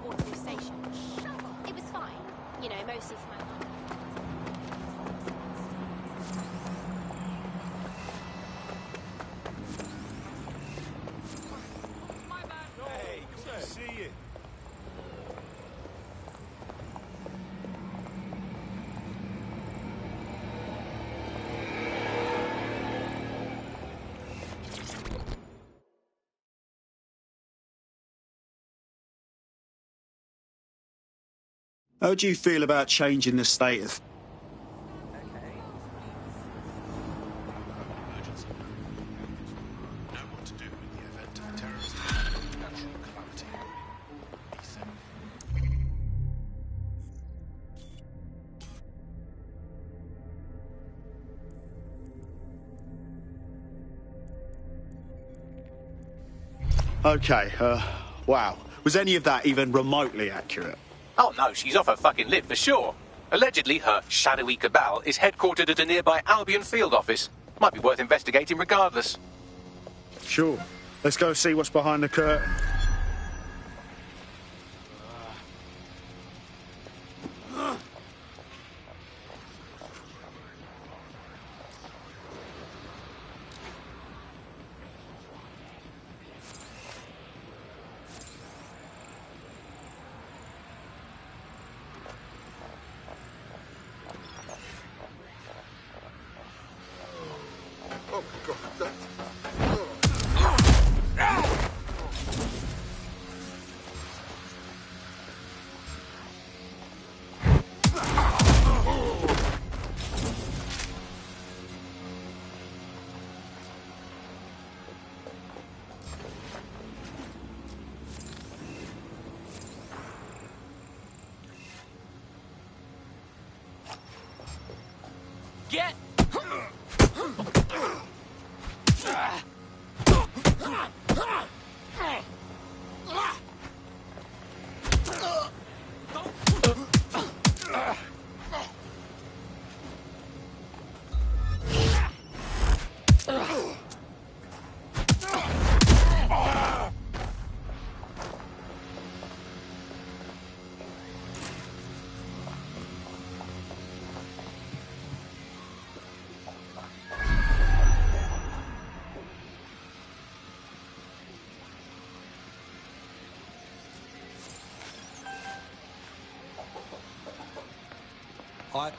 Waterloo Station. It was fine. You know, mostly for my mum. Hey, good to see you. How do you feel about changing the state of... Emergency. Know what to do in the event of a terrorist attack or natural calamity. Be safe. Okay, wow. Was any of that even remotely accurate? Oh no, she's off her fucking lid for sure. Allegedly, her shadowy cabal is headquartered at a nearby Albion field office. Might be worth investigating regardless. Sure. Let's go see what's behind the curtain. Oh my God, that's... Get! I...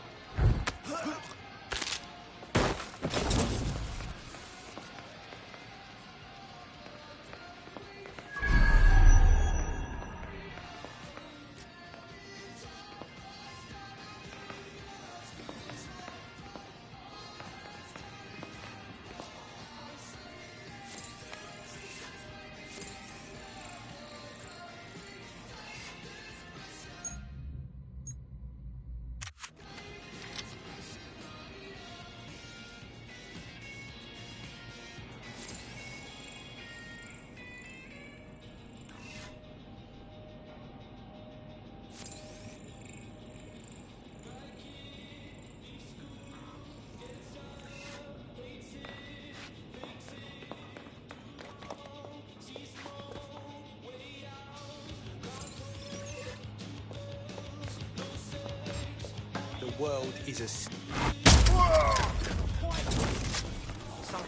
The world is a... Something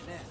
there.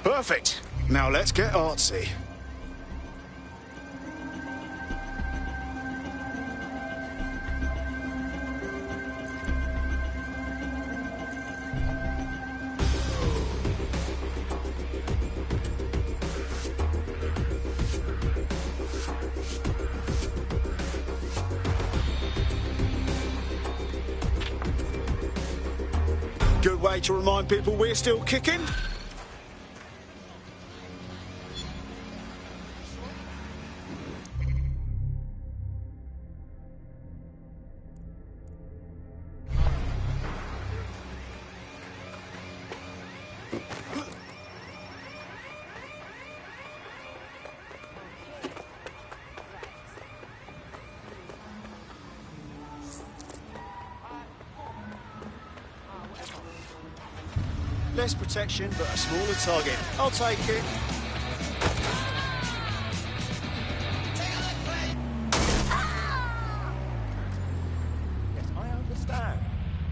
Perfect. Now let's get artsy. Good way to remind people we're still kicking. Less protection, but a smaller target. I'll take it. Yes, I understand.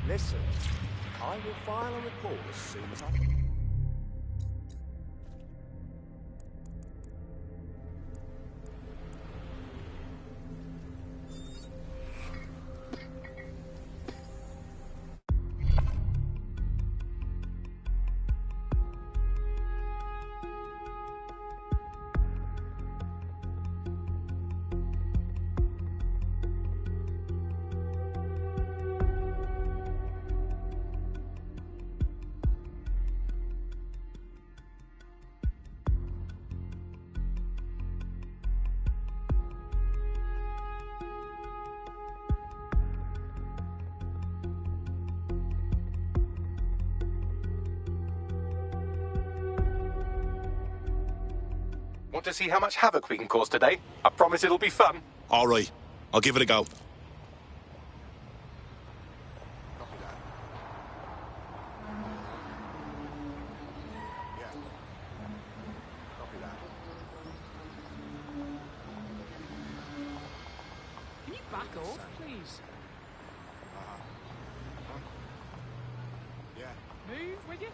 Listen, I will file a report as soon as I can. Want to see how much havoc we can cause today? I promise it'll be fun. All right, I'll give it a go. Can you back off, please? Yeah. Move, will you?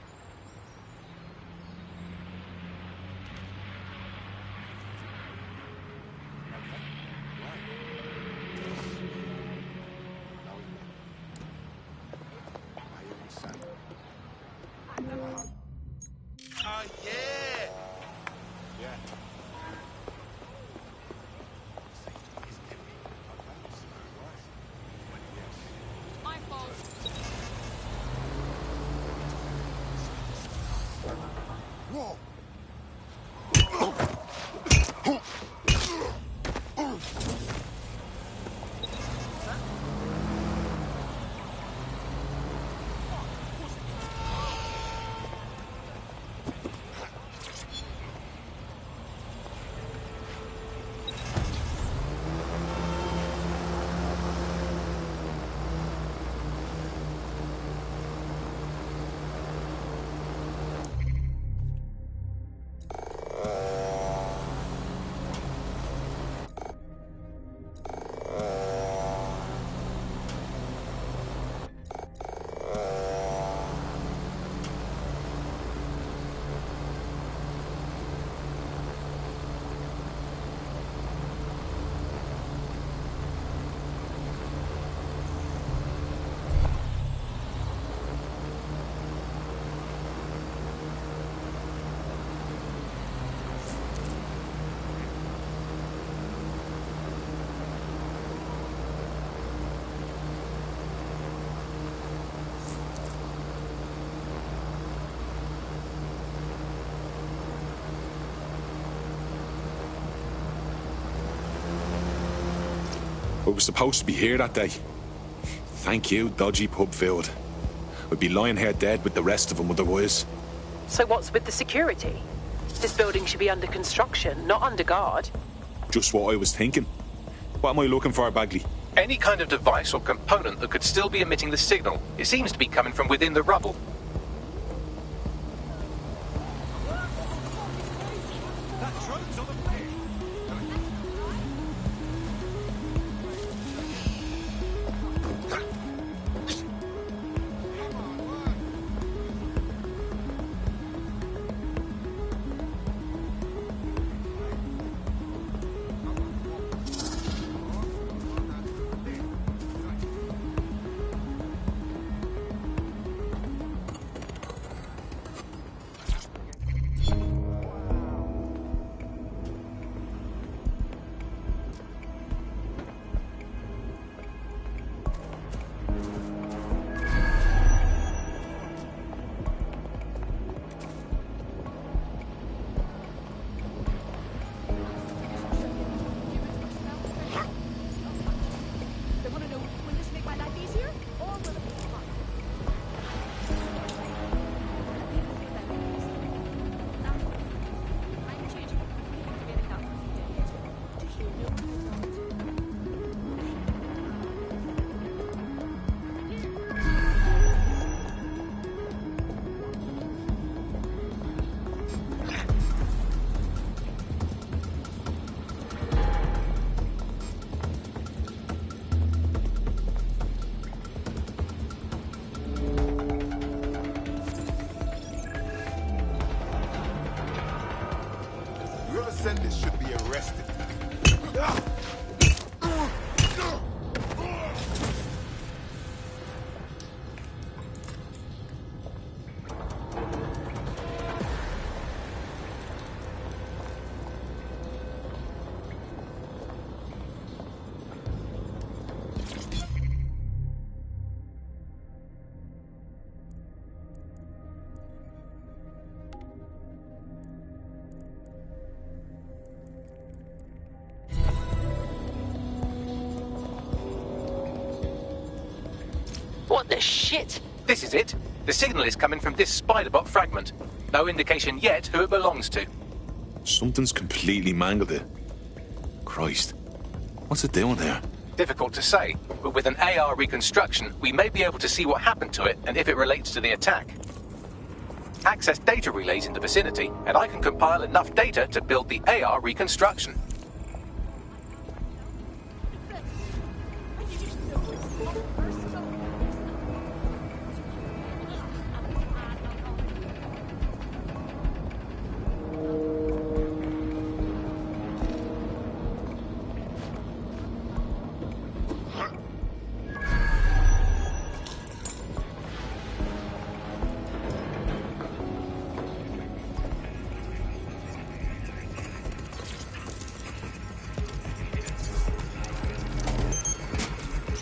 We were supposed to be here that day. Thank you, dodgy pub field. We'd be lying here dead with the rest of them otherwise. So what's with the security? This building should be under construction, not under guard. Just what I was thinking. What am I looking for, Bagley? Any kind of device or component that could still be emitting the signal. It seems to be coming from within the rubble. Whoever sent this should be arrested. What the shit? This is it. The signal is coming from this spider-bot fragment. No indication yet who it belongs to. Something's completely mangled it. Christ. What's it doing there? Difficult to say, but with an AR reconstruction, we may be able to see what happened to it and if it relates to the attack. Access data relays in the vicinity, and I can compile enough data to build the AR reconstruction.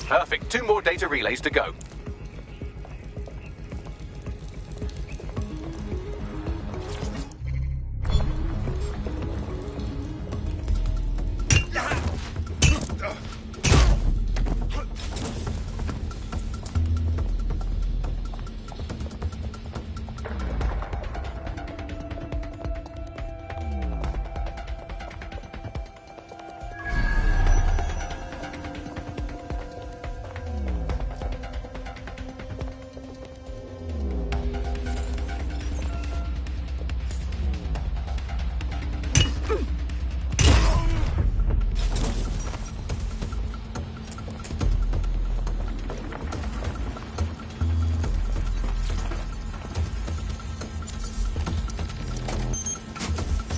Perfect. 2 more data relays to go.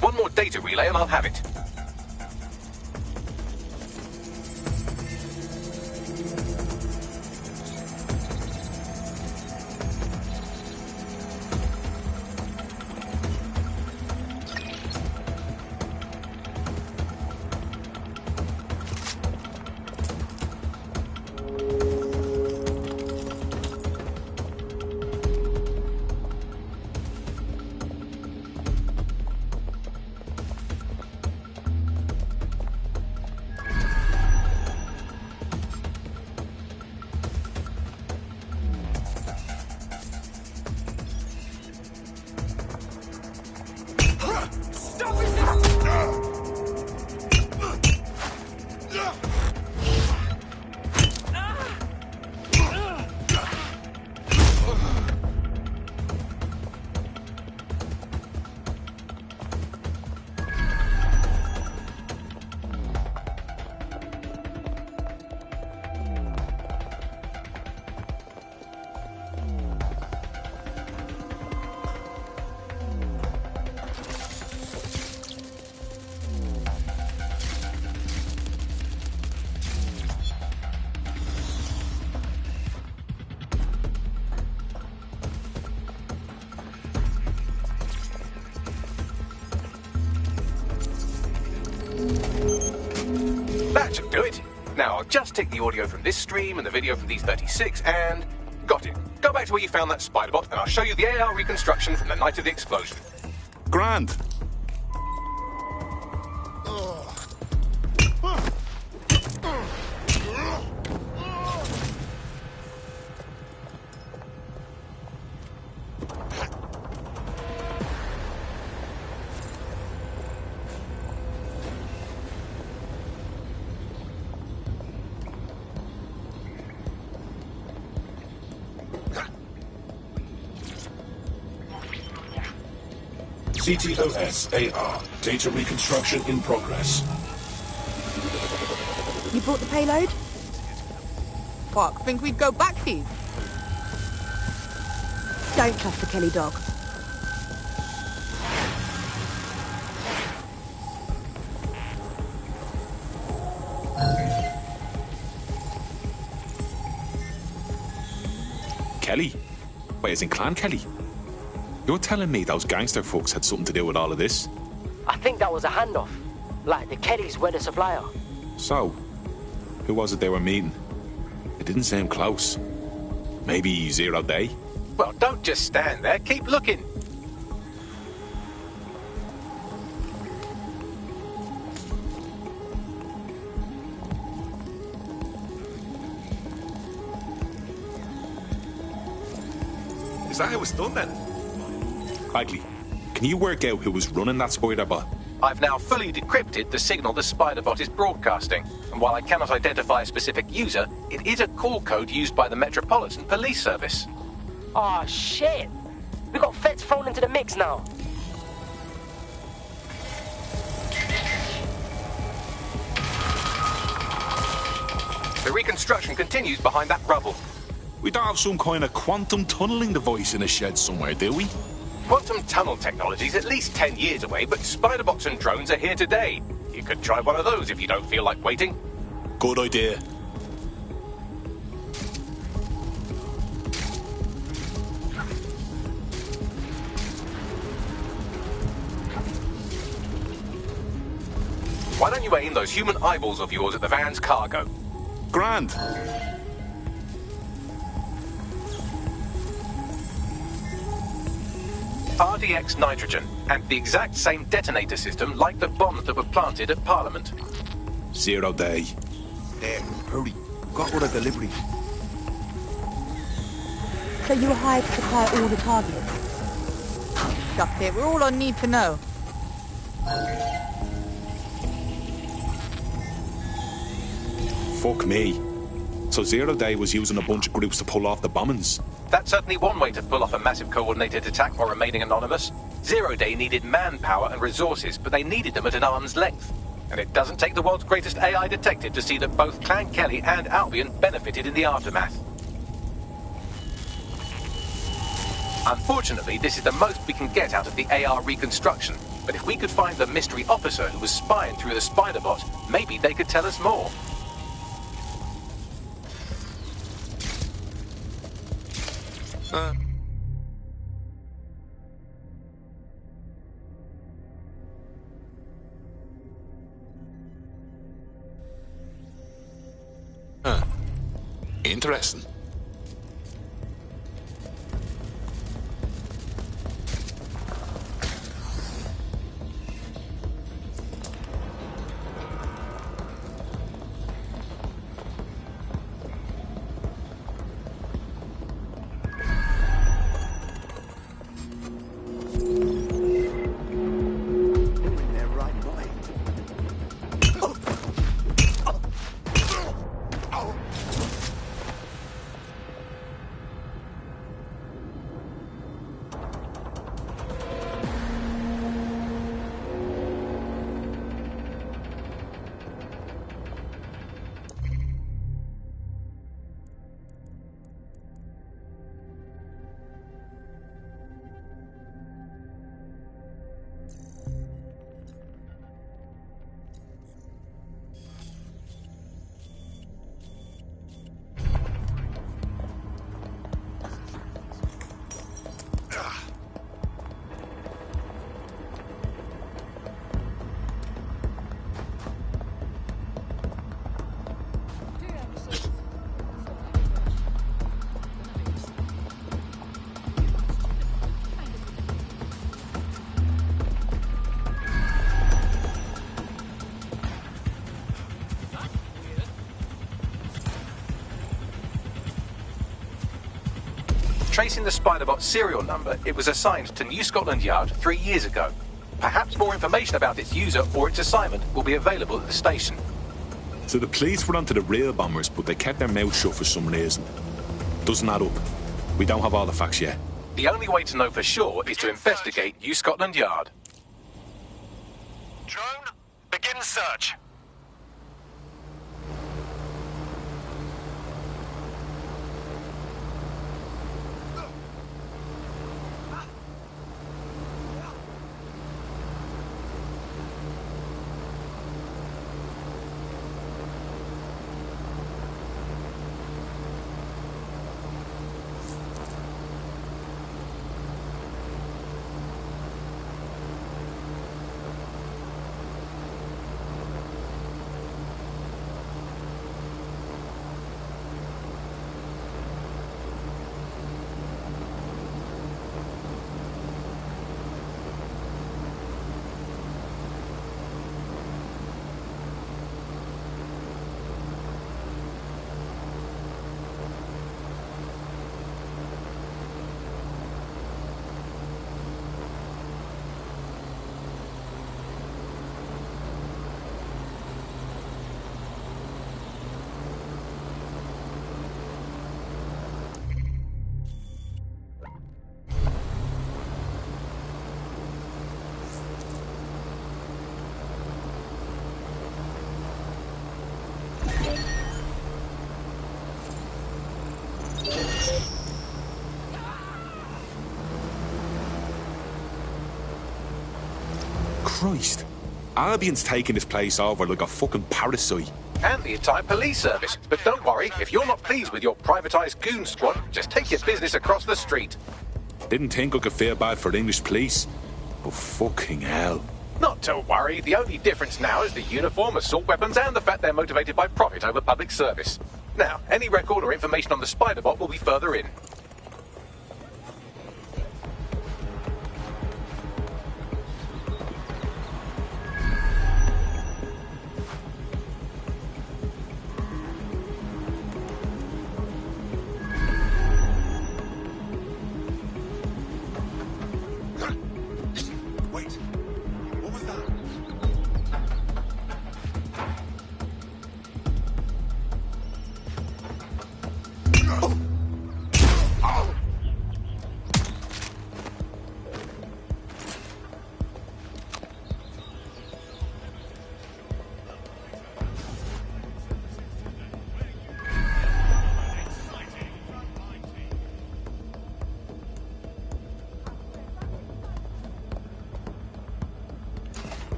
One more data relay and I'll have it. That should do it. Now, I'll just take the audio from this stream and the video from these 36 and... Got it. Go back to where you found that spider bot and I'll show you the AR reconstruction from the night of the explosion. Grand. CTOS AR. Data reconstruction in progress. You brought the payload? Fuck, think we'd go back here? Don't trust the Kelly dog. Kelly? Wait, as in Clan Kelly? You're telling me those gangster folks had something to do with all of this? I think that was a handoff. Like, the Kellys were the supplier. So, who was it they were meeting? It didn't seem close. Maybe 0 Day? Well, don't just stand there. Keep looking. Is that how it's done then? Bagley, can you work out who was running that spider bot? I've now fully decrypted the signal the spider bot is broadcasting, and while I cannot identify a specific user, it is a call code used by the Metropolitan Police Service. Oh shit! We got feds thrown into the mix now. The reconstruction continues behind that rubble. We don't have some kind of quantum tunneling device in a shed somewhere, do we? Quantum tunnel technology is at least 10 years away, but spider bots and drones are here today. You could try one of those if you don't feel like waiting. Good idea. Why don't you aim those human eyeballs of yours at the van's cargo? Grand. RDX nitrogen, and the exact same detonator system like the bombs that were planted at Parliament. 0 Day. There, hurry. Got all the deliveries. So you were hired to supply all the targets? That's it, we're all I need to know. Fuck me. So 0 Day was using a bunch of groups to pull off the bombings? That's certainly one way to pull off a massive coordinated attack while remaining anonymous. 0 Day needed manpower and resources, but they needed them at an arm's length. And it doesn't take the world's greatest AI detective to see that both Clan Kelly and Albion benefited in the aftermath. Unfortunately, this is the most we can get out of the AR reconstruction. But if we could find the mystery officer who was spying through the spider bot, maybe they could tell us more. Interesting. Tracing the Spider-Bot's serial number, it was assigned to New Scotland Yard 3 years ago. Perhaps more information about its user or its assignment will be available at the station. So the police were onto the real bombers, but they kept their mouths shut for some reason. Doesn't add up. We don't have all the facts yet. The only way to know for sure is to investigate New Scotland Yard. Drone, begin search. Christ. Albion's taking this place over like a fucking parasite. And the entire police service. But don't worry, if you're not pleased with your privatised goon squad, just take your business across the street. Didn't think I could feel bad for the English police, but fucking hell. Not to worry, the only difference now is the uniform, assault weapons, and the fact they're motivated by profit over public service. Now, any record or information on the Spider-Bot will be further in.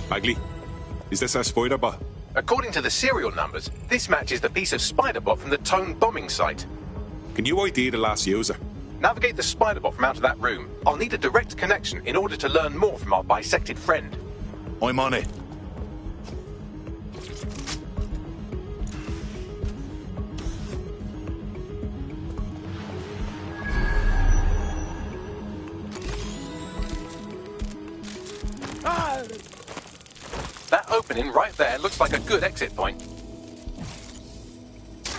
Bagley, is this our Spider-Bot? According to the serial numbers, this matches the piece of Spider-Bot from the Tone bombing site. Can you ID the last user? Navigate the Spider-Bot from out of that room. I'll need a direct connection in order to learn more from our bisected friend. I'm on it. That opening right there looks like a good exit point.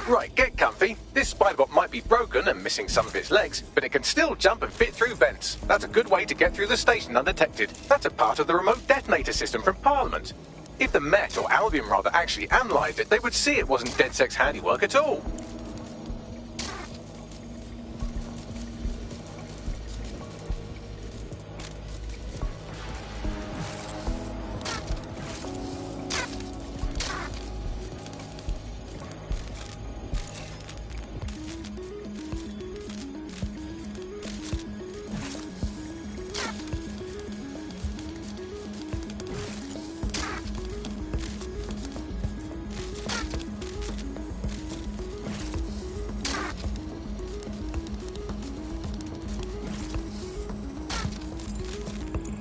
Right, get comfy. This Spider-Bot might be broken and missing some of its legs, but it can still jump and fit through vents. That's a good way to get through the station undetected. That's a part of the remote detonator system from Parliament. If the Met, or Albion rather, actually analysed it, they would see it wasn't DedSec's handiwork at all.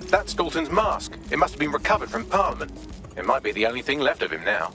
That's Dalton's mask. It must have been recovered from Parliament. It might be the only thing left of him now.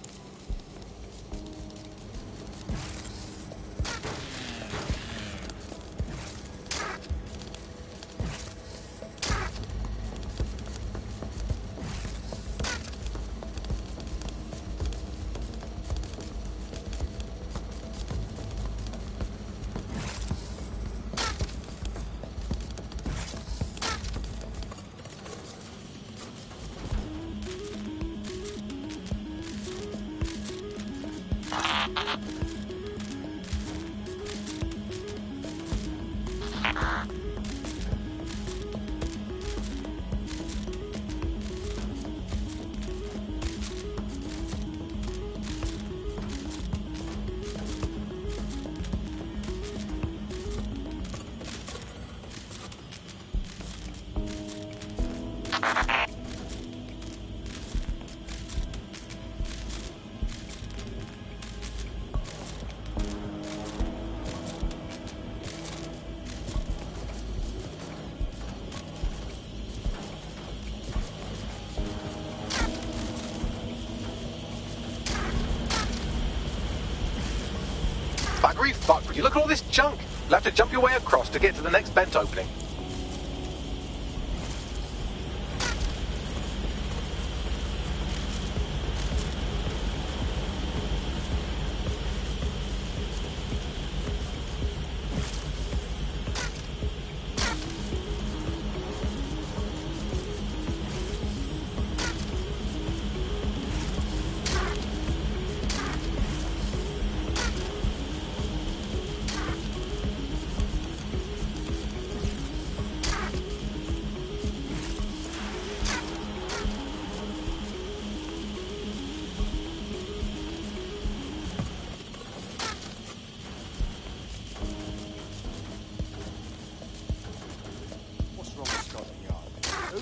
Buggery fuck, would you look at all this junk? You'll have to jump your way across to get to the next vent opening.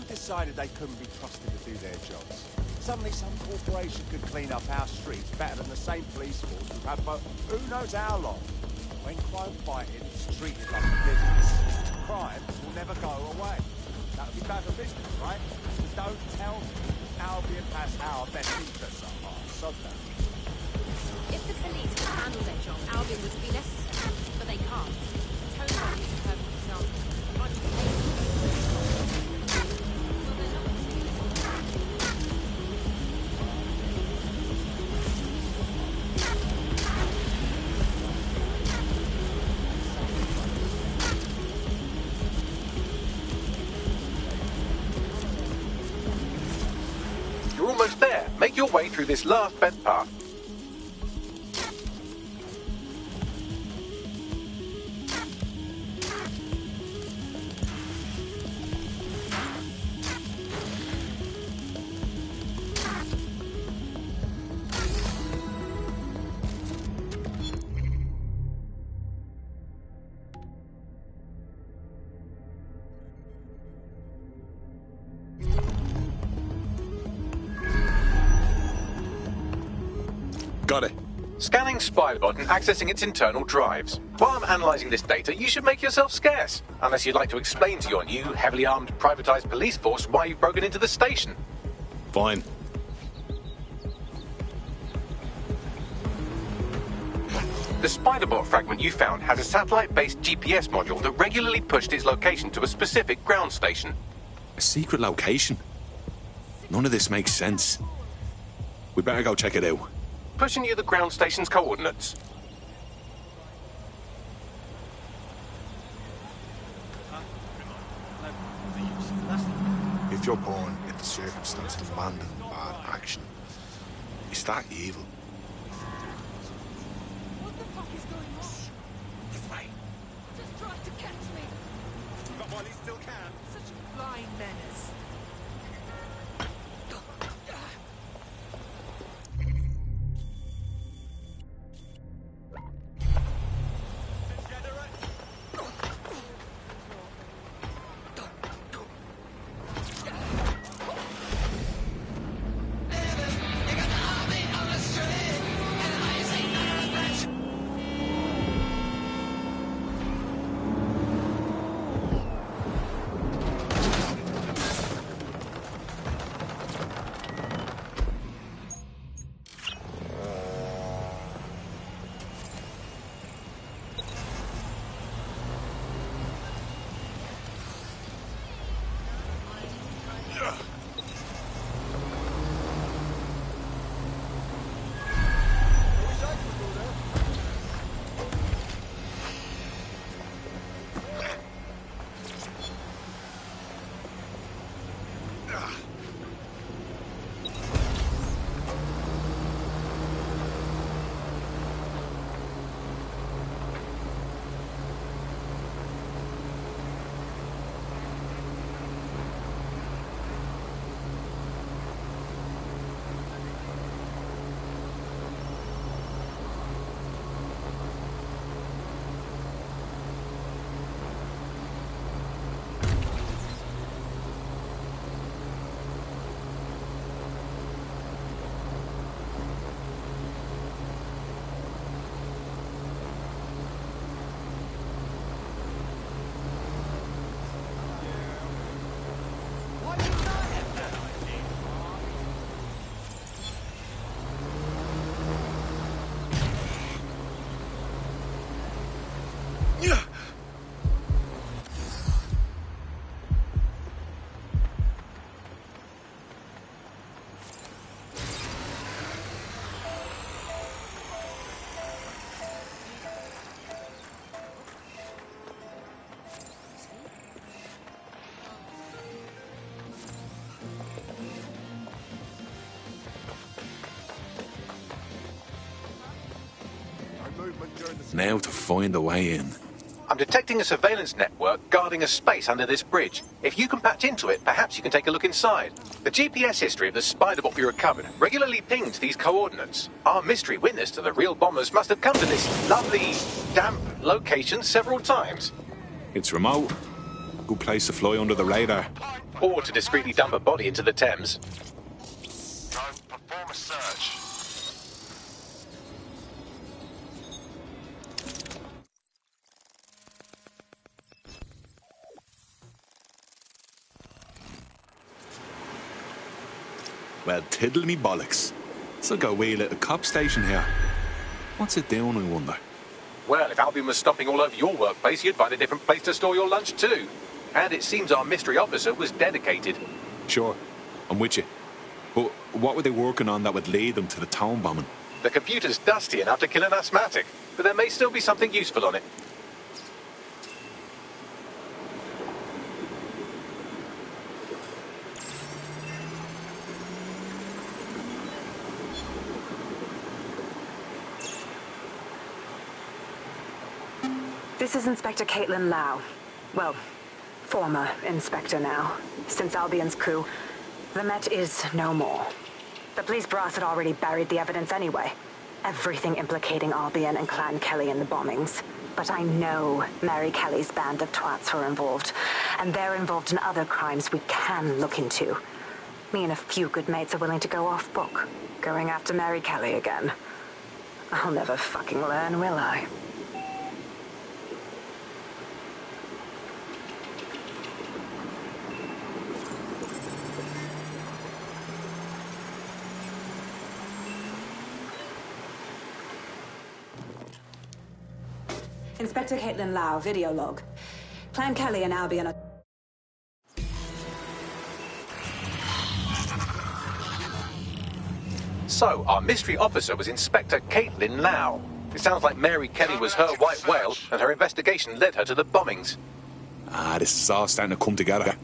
Decided they couldn't be trusted to do their jobs. Suddenly some corporation could clean up our streets better than the same police force we've had for who knows how long. When crime fighting is treated like a business, crime will never go away. That would be bad for business, right? So don't tell me Albion has our best interests at heart. So If the police could handle their job, Albion wouldn't be necessary. But they can't. Tone is a perfect example. I'm You're almost there. Make your way through this last vent path. Got it. Scanning Spybot and accessing its internal drives. While I'm analysing this data, you should make yourself scarce. Unless you'd like to explain to your new, heavily armed, privatised police force why you've broken into the station. Fine. The Spiderbot fragment you found has a satellite-based GPS module that regularly pushed its location to a specific ground station. A secret location? None of this makes sense. We better go check it out. Pushing you the ground station's coordinates. If you're born in the circumstance demanding bad action, is that evil? What the fuck is going on? This way. Just tried to catch me. but while he still can. Such a blind menace. Now to find a way in. I'm detecting a surveillance network guarding a space under this bridge. If you can patch into it, perhaps you can take a look inside. The GPS history of the spider bot we recovered regularly pings these coordinates. Our mystery witness to the real bombers must have come to this lovely, damp location several times. It's remote. Good place to fly under the radar. Or to discreetly dump a body into the Thames. Perform a search. Well, tiddle me bollocks. It's like a wee little cop station here. What's it doing, I wonder? Well, if Albion was stopping all over your workplace, you'd find a different place to store your lunch too. And it seems our mystery officer was dedicated. Sure, I'm with you. But what were they working on that would lead them to the town bombing? The computer's dusty enough to kill an asthmatic, but there may still be something useful on it. This is Inspector Caitlin Lau. Well, former inspector now. Since Albion's coup, the Met is no more. The police brass had already buried the evidence anyway. Everything implicating Albion and Clan Kelly in the bombings. But I know Mary Kelly's band of twats were involved. And they're involved in other crimes we can look into. Me and a few good mates are willing to go off book. Going after Mary Kelly again. I'll never fucking learn, will I? Inspector Caitlin Lau, video log. Clan Kelly and Albion are... So, our mystery officer was Inspector Caitlin Lau. It sounds like Mary Kelly was her white whale, and her investigation led her to the bombings. This is all starting to come together.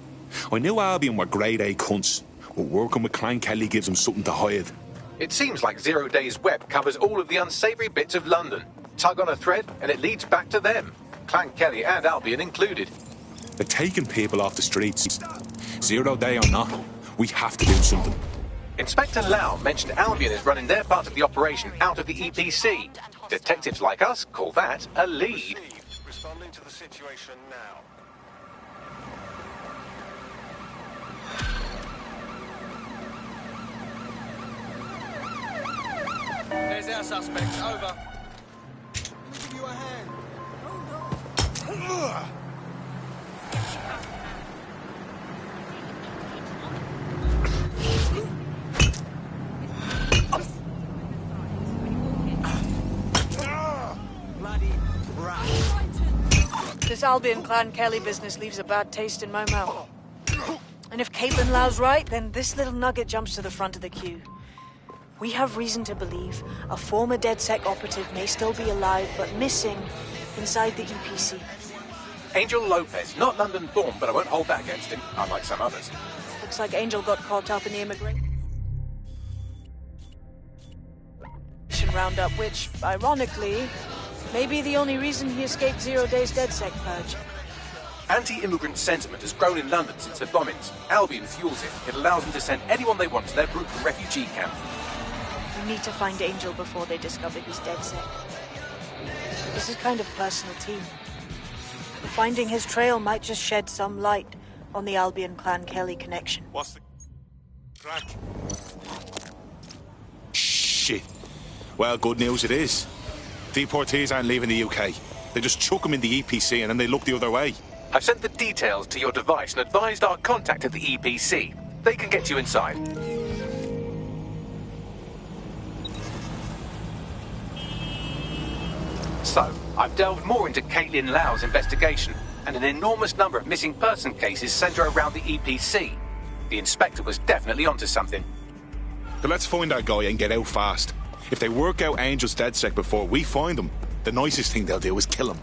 I knew Albion were grade A cunts, but working with Clan Kelly gives them something to hide. It seems like 0 Days Web covers all of the unsavoury bits of London. Tug on a thread, and it leads back to them. Clan Kelly and Albion included. They're taking people off the streets. 0 Day or not, we have to do something. Inspector Lau mentioned Albion is running their part of the operation out of the EPC. Detectives like us call that a lead. Responding to the situation now. There's our suspect. Over. Let me give you a hand. Bloody brat. This Albion Clan Kelly business leaves a bad taste in my mouth. And if Caitlin Lau's right, then this little nugget jumps to the front of the queue. We have reason to believe a former DedSec operative may still be alive, but missing inside the EPC. Angel Lopez, not London-born, but I won't hold that against him, unlike some others. Looks like Angel got caught up in the immigration roundup, which, ironically, may be the only reason he escaped 0 Days DedSec purge. Anti-immigrant sentiment has grown in London since the bombings. Albion fuels it. It allows them to send anyone they want to their brutal refugee camp. We need to find Angel before they discover he's DedSec. This is kind of personal team. Finding his trail might just shed some light on the Albion Clan Kelly connection. What's the crack? Shit. Well, good news it is. Deportees aren't leaving the UK. They just chuck them in the EPC and then they look the other way. I've sent the details to your device and advised our contact at the EPC. They can get you inside. So, I've delved more into Caitlin Lau's investigation, and an enormous number of missing person cases centre around the EPC. The inspector was definitely onto something. So let's find that guy and get out fast. If they work out Angel's DedSec before we find him, the nicest thing they'll do is kill him.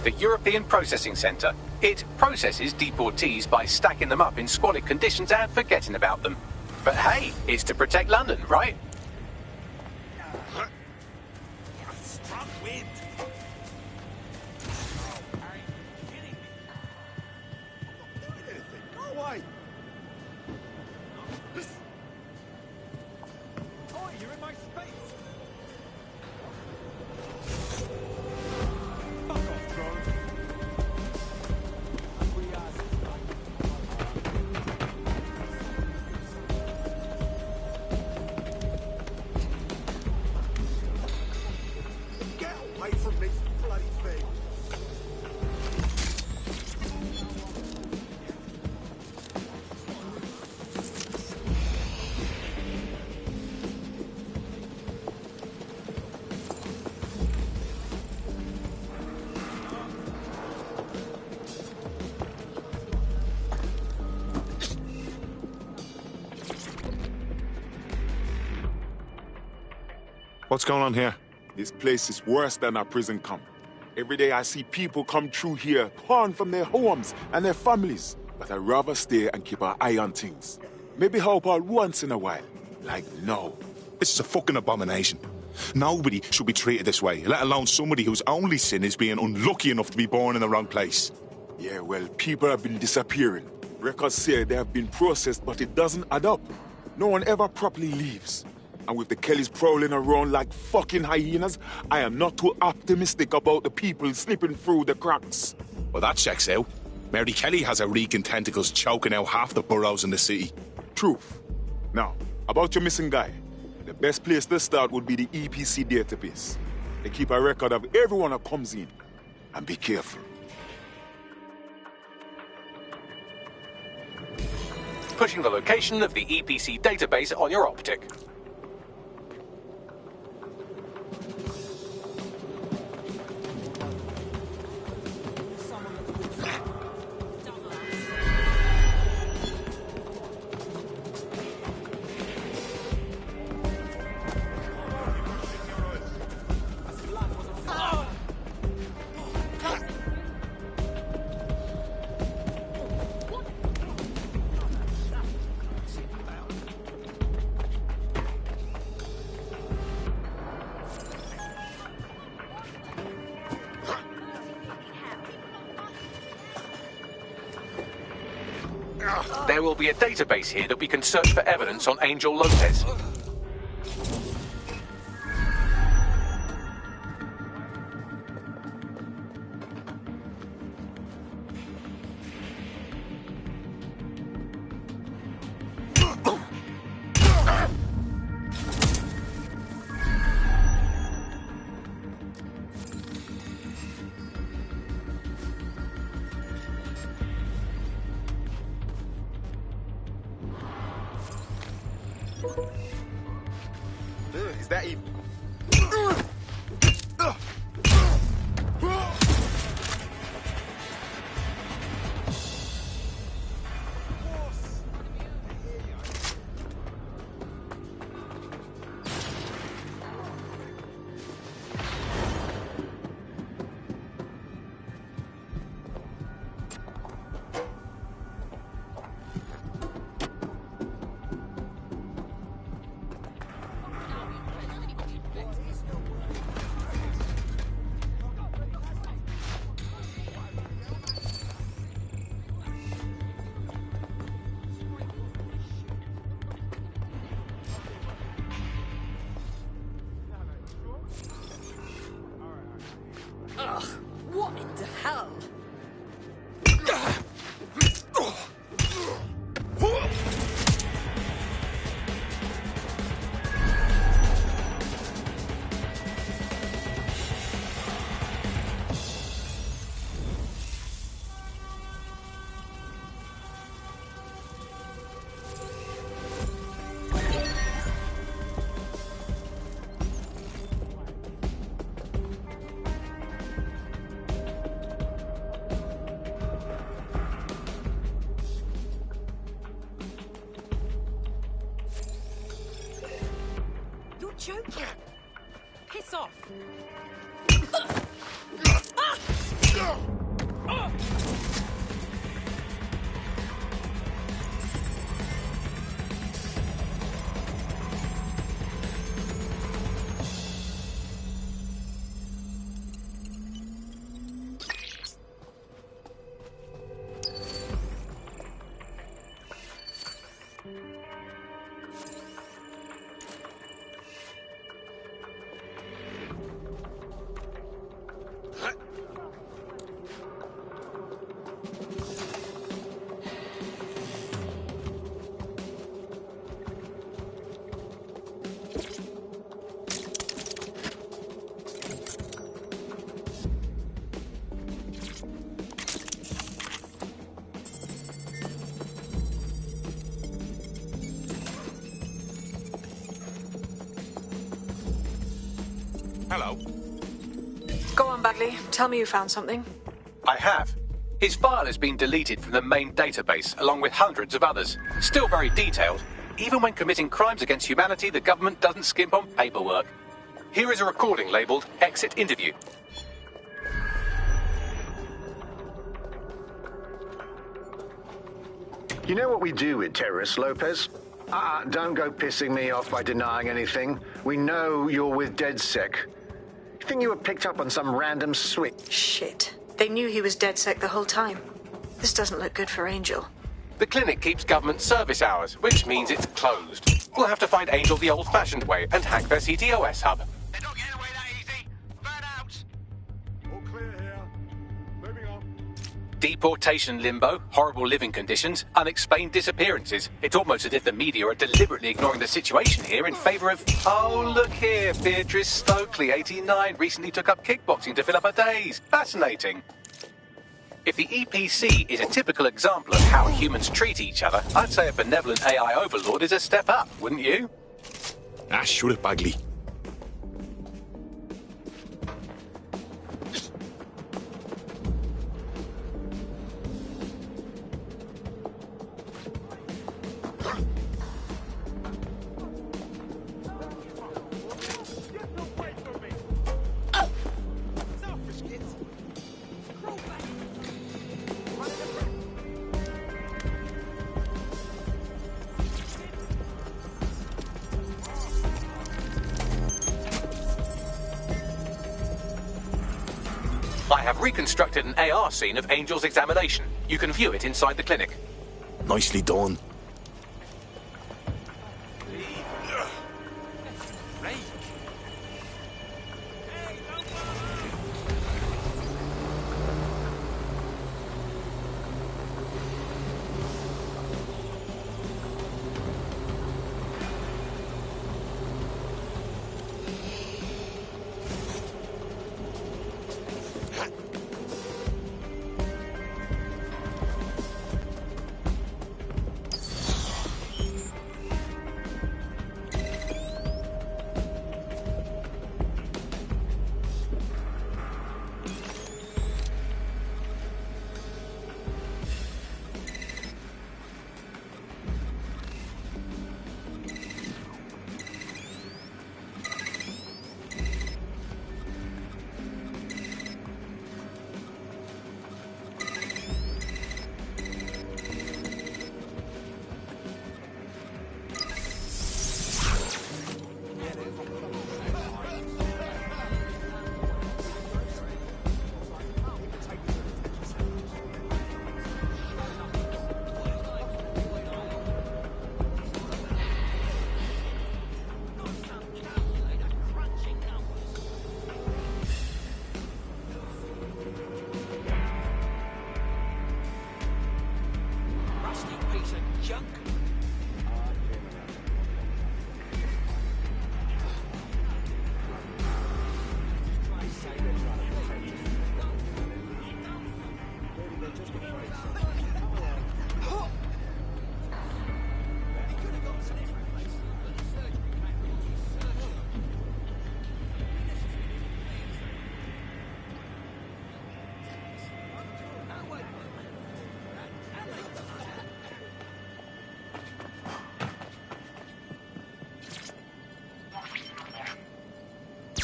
The European Processing Centre. It processes deportees by stacking them up in squalid conditions and forgetting about them. But hey, it's to protect London, right? Strong wind. Go away. Oi, you're in my space. Fuck off, drone. Get away from this bloody thing. What's going on here? This place is worse than a prison camp. Every day I see people come through here, torn from their homes and their families. But I'd rather stay and keep an eye on things. Maybe help out once in a while. Like no. This is a fucking abomination. Nobody should be treated this way, let alone somebody whose only sin is being unlucky enough to be born in the wrong place. Yeah, well, people have been disappearing. Records say they have been processed, but it doesn't add up. No one ever properly leaves. And with the Kellys prowling around like fucking hyenas, I am not too optimistic about the people slipping through the cracks. Well, that checks out. Mary Kelly has her reeking tentacles choking out half the boroughs in the city. Truth. Now, about your missing guy. The best place to start would be the EPC database. They keep a record of everyone that comes in. And be careful. Pushing the location of the EPC database on your optic. There will be a database here that we can search for evidence on Angel Lopez. Is that even? Ugh, what in the hell? joking? Piss off. Hello. Go on, Bagley. Tell me you found something. I have. His file has been deleted from the main database, along with hundreds of others. Still very detailed. Even when committing crimes against humanity, the government doesn't skimp on paperwork. Here is a recording labelled Exit Interview. You know what we do with terrorists, Lopez? Don't go pissing me off by denying anything. We know you're with DedSec. You think you were picked up on some random switch? Shit. They knew he was DedSec the whole time. This doesn't look good for Angel. The clinic keeps government service hours, which means it's closed. We'll have to find Angel the old-fashioned way and hack their CTOS hub. They're not getting away that easy. Burn out. All clear here. Moving on. Deportation limbo, horrible living conditions, unexplained disappearances. It's almost as if the media are deliberately ignoring the situation here in favour of... Oh, look here, Beatrice Stokely, 89, recently took up kickboxing to fill up her days. Fascinating. If the EPC is a typical example of how humans treat each other, I'd say a benevolent AI overlord is a step up, wouldn't you? Shut it, Bagley. I have reconstructed an AR scene of Angel's examination. You can view it inside the clinic. Nicely done.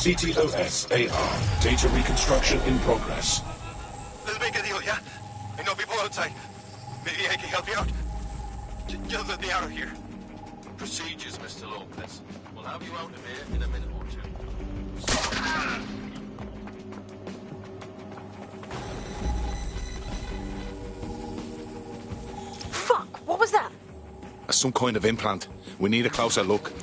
CTOS-AR. Data reconstruction in progress. Let's make a deal, yeah? I know people outside. Maybe I can help you out. Just let me out of here. Procedures, Mr. Lopez. We'll have you out of here in a minute or two. Fuck! What was that? That's some kind of implant. We need a closer look.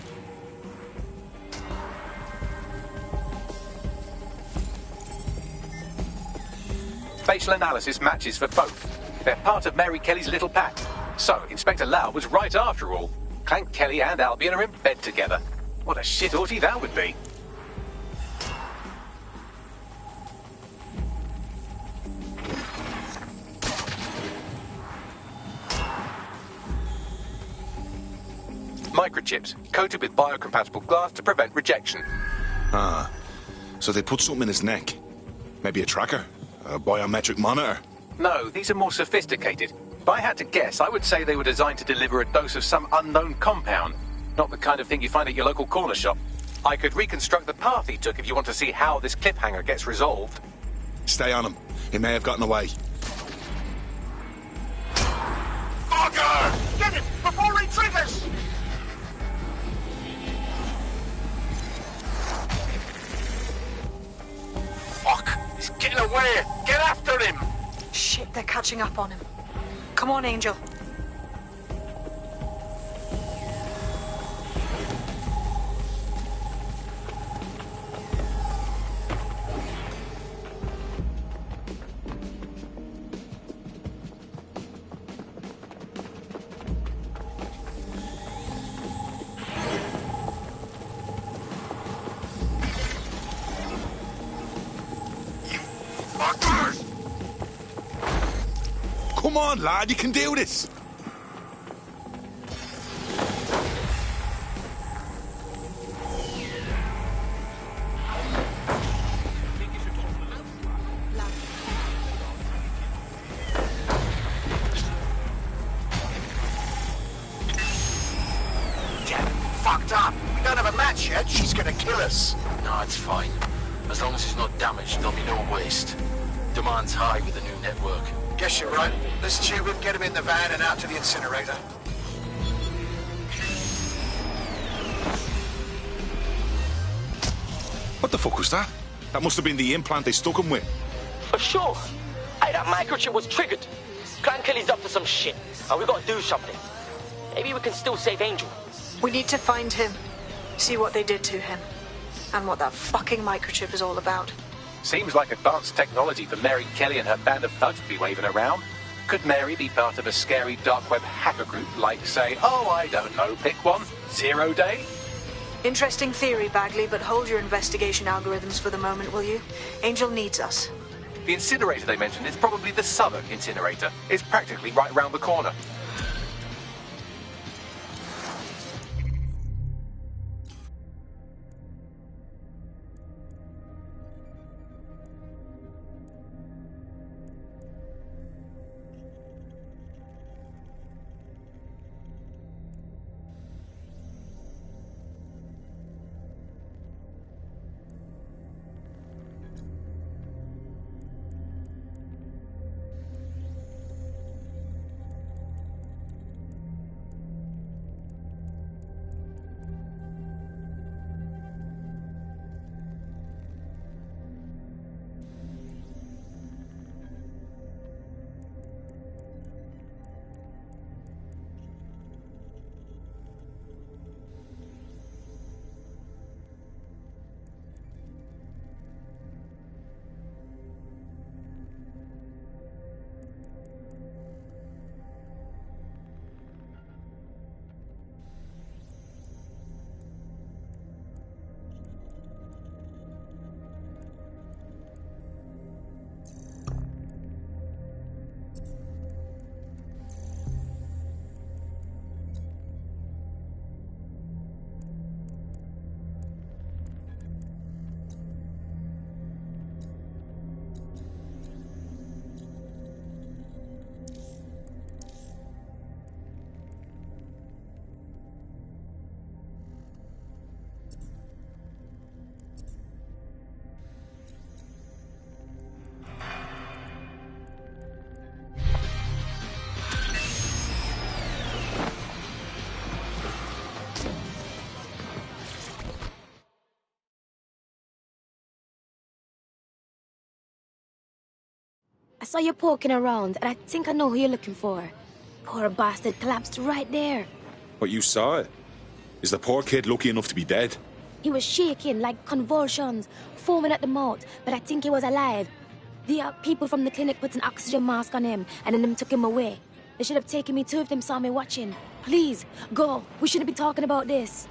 Facial analysis matches for both. They're part of Mary Kelly's little pack. So, Inspector Lau was right after all. Clank Kelly and Albion are in bed together. What a shit orgy that would be. Microchips, coated with biocompatible glass to prevent rejection. Ah, so they put something in his neck. Maybe a tracker? A biometric monitor? No, these are more sophisticated. If I had to guess, I would say they were designed to deliver a dose of some unknown compound. Not the kind of thing you find at your local corner shop. I could reconstruct the path he took if you want to see how this cliffhanger gets resolved. Stay on him. He may have gotten away. Fucker! Get it before he triggers! Fuck! He's getting away! Get after him! Shit, they're catching up on him. Come on, Angel. Come on, lad, you can do this. Fucked up. We don't have a match yet. She's gonna kill us. No, it's fine. As long as it's not damaged, there'll be no waste. Demand's high with the new network. Guess you're right. Let's tube him, get him in the van and out to the incinerator. What the fuck was that? That must have been the implant they stuck him with. For sure. Hey, that microchip was triggered. Clan Kelly's up to some shit, and we gotta do something. Maybe we can still save Angel. We need to find him, see what they did to him, and what that fucking microchip is all about. Seems like advanced technology for Mary Kelly and her band of thugs to be waving around. Could Mary be part of a scary dark web hacker group like, say, oh, I don't know, pick one, 0 Day? Interesting theory, Bagley, but hold your investigation algorithms for the moment, will you? Angel needs us. The incinerator they mentioned is probably the southern incinerator. It's practically right round the corner. I saw you poking around, and I think I know who you're looking for. Poor bastard collapsed right there. What, you saw it? Is the poor kid lucky enough to be dead? He was shaking like convulsions, foaming at the mouth, but I think he was alive. The people from the clinic put an oxygen mask on him, and then them took him away. They should have taken me too if them saw me watching. Please, go. We shouldn't be talking about this.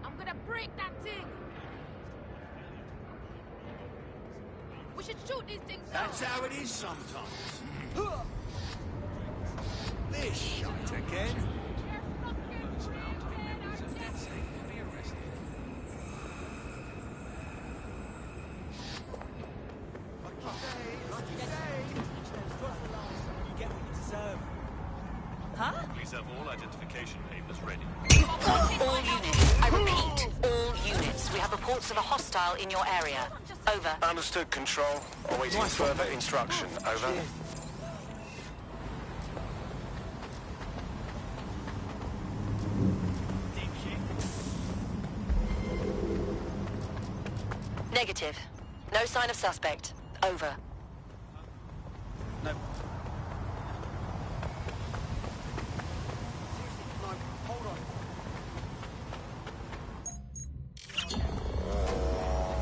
I'm gonna break that thing! We should shoot these things down! That's how it is sometimes. This shite again. Huh? Please have all identification papers ready. All units. I repeat, all units. We have reports of a hostile in your area. Over. Understood, Control. Awaiting further instruction. Over. Negative. No sign of suspect. Over. No.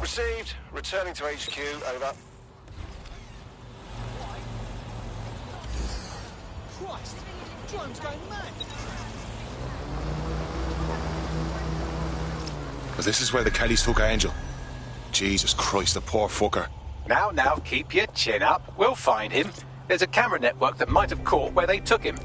Received. Returning to HQ. Over. Christ! Drone's going mad! But this is where the Kellys took Angel. Jesus Christ, the poor fucker. Now, keep your chin up. We'll find him. There's a camera network that might have caught where they took him.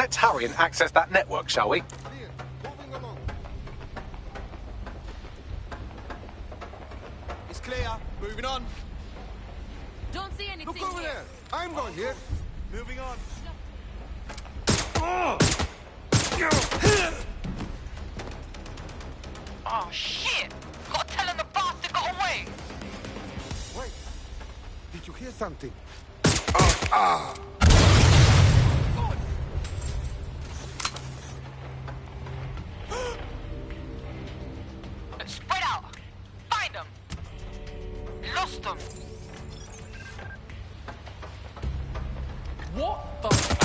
Let's hurry and access that network, shall we? It's clear. Moving on. Don't see anything. Look over here. there. I'm going here. Moving on. Oh, shit! Gotta tell him the bastard got away! Wait. Did you hear something? Spread out! Find them! Lost them! What the...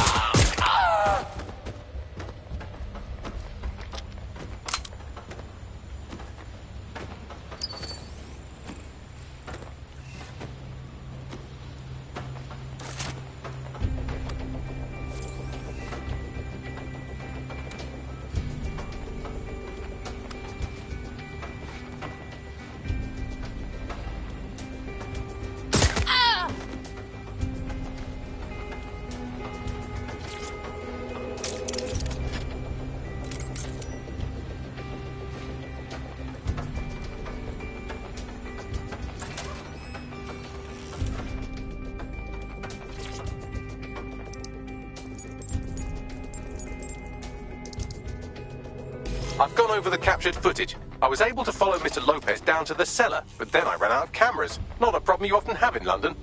I've gone over the captured footage. I was able to follow Mr. Lopez down to the cellar, but then I ran out of cameras. Not a problem you often have in London.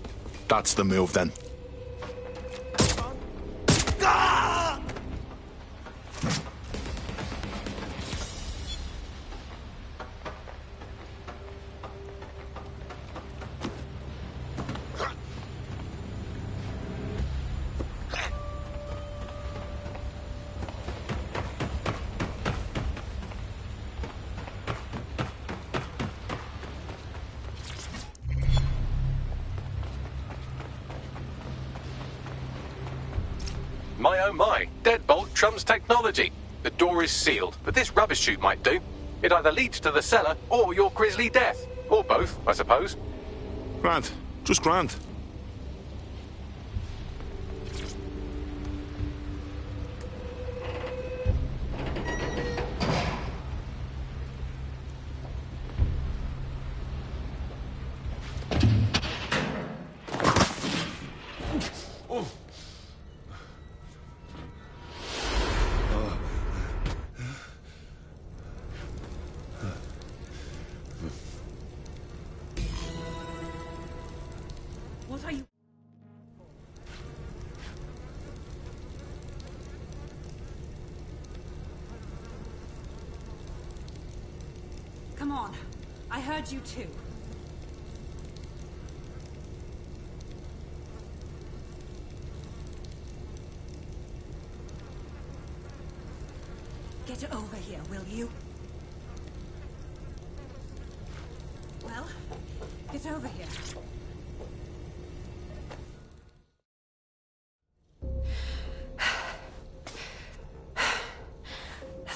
That's the move, then. My oh my, deadbolt trumps technology. The door is sealed, but this rubbish chute might do. It either leads to the cellar or your grisly death. Or both, I suppose. Grant. Just Grant. What are you... Come on. I heard you too. Get over here, will you? Well, get over here.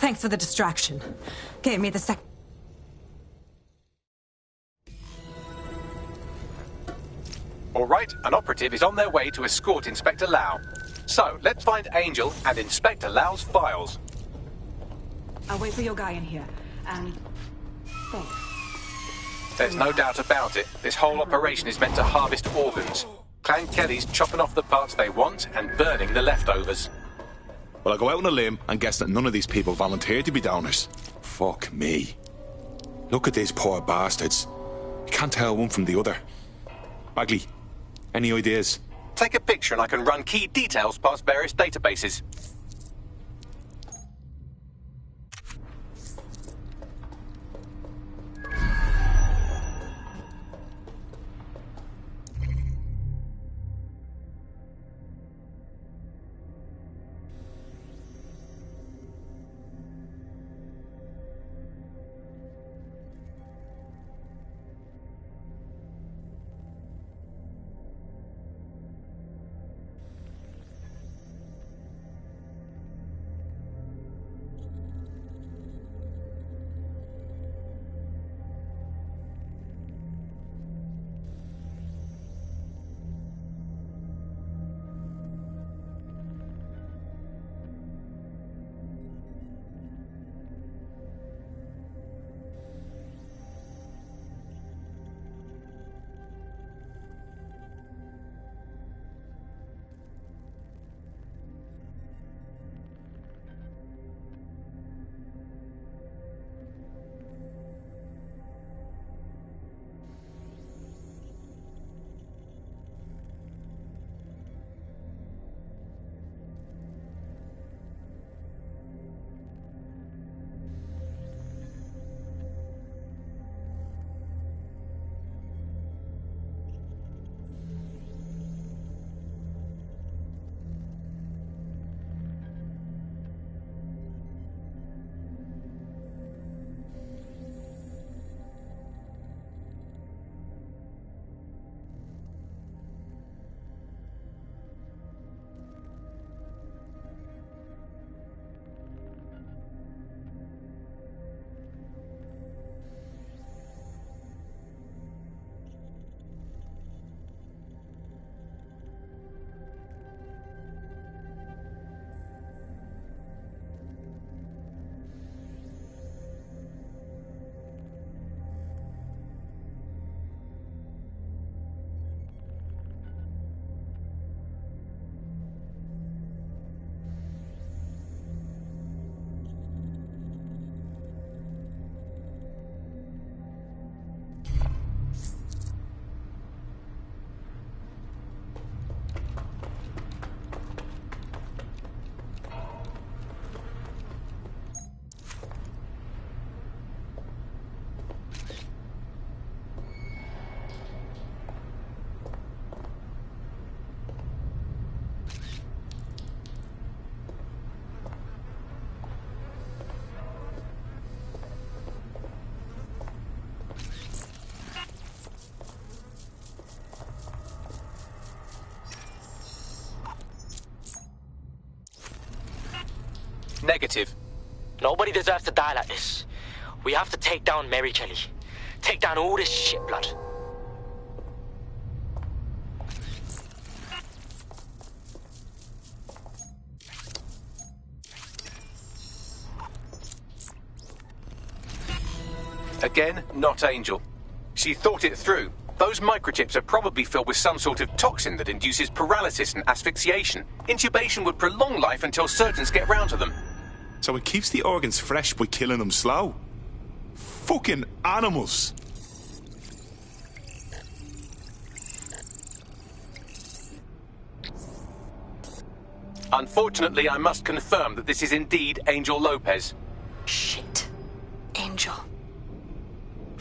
Thanks for the distraction. Gave me the sec... All right, an operative is on their way to escort Inspector Lau. So, let's find Angel and Inspector Lau's files. I'll wait for your guy in here. And... thanks. There's no doubt about it. This whole operation is meant to harvest organs. Clan Kelly's chopping off the parts they want and burning the leftovers. Well, I'll go out on a limb and guess that none of these people volunteered to be downers. Fuck me. Look at these poor bastards. You can't tell one from the other. Bagley, any ideas? Take a picture and I can run key details past various databases. Negative. Nobody deserves to die like this. We have to take down Mary Kelly. Take down all this shit blood. Again, not Angel. She thought it through. Those microchips are probably filled with some sort of toxin that induces paralysis and asphyxiation. Intubation would prolong life until surgeons get round to them. So it keeps the organs fresh by killing them slow. Fucking animals. Unfortunately, I must confirm that this is indeed Angel Lopez. Shit. Angel.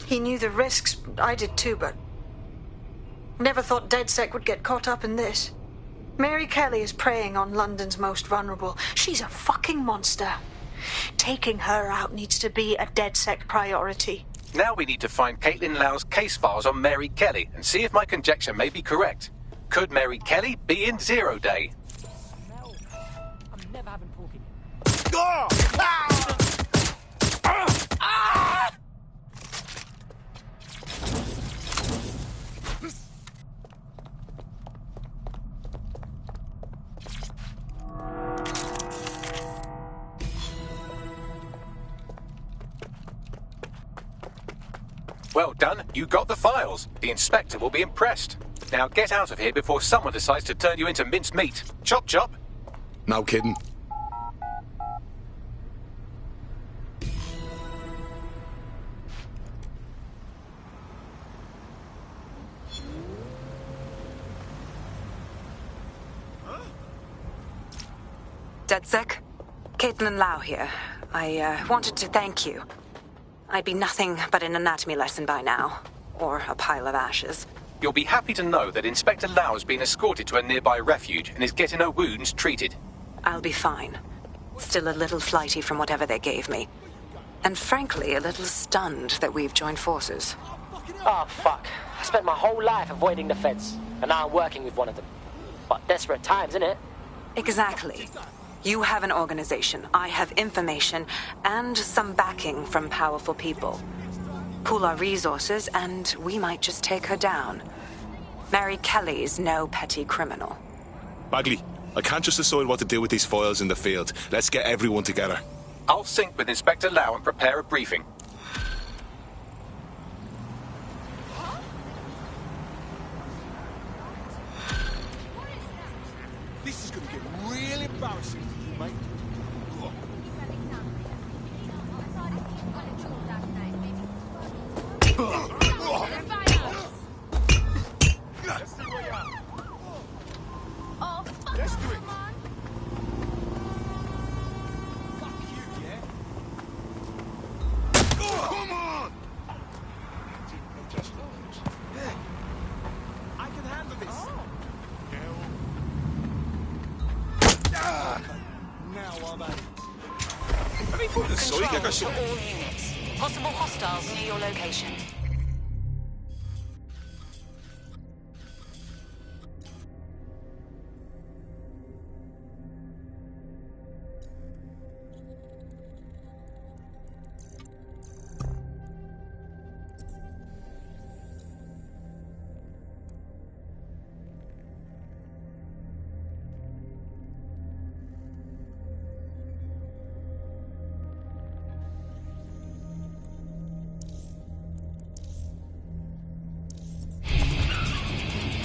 He knew the risks. I did too, but... never thought DedSec would get caught up in this. Mary Kelly is preying on London's most vulnerable. She's a fucking monster. Taking her out needs to be a DedSec priority. Now we need to find Caitlin Lau's case files on Mary Kelly and see if my conjecture may be correct. Could Mary Kelly be in Zero Day? I'm never having pork again. Well done, you got the files. The inspector will be impressed. Now get out of here before someone decides to turn you into minced meat. Chop chop. No kidding. DedSec? Caitlin Lau here. I wanted to thank you. I'd be nothing but an anatomy lesson by now. Or a pile of ashes. You'll be happy to know that Inspector Lau has been escorted to a nearby refuge and is getting her wounds treated. I'll be fine. Still a little flighty from whatever they gave me. And frankly, a little stunned that we've joined forces. Oh, fuck. I spent my whole life avoiding the feds, and now I'm working with one of them. But desperate times, innit? Exactly. You have an organization, I have information, and some backing from powerful people. Pool our resources, and we might just take her down. Mary Kelly's no petty criminal. Bagley, I can't just decide what to do with these files in the field. Let's get everyone together. I'll sync with Inspector Lau and prepare a briefing. This is going to get real embarrassing for you, mate. Let's see where you are. Oh, fuck. Let's do it. Come on. Fuck you, yeah? Come on! Yeah. I can handle this. Now I'm at it. Control to all units. Possible hostiles near your location.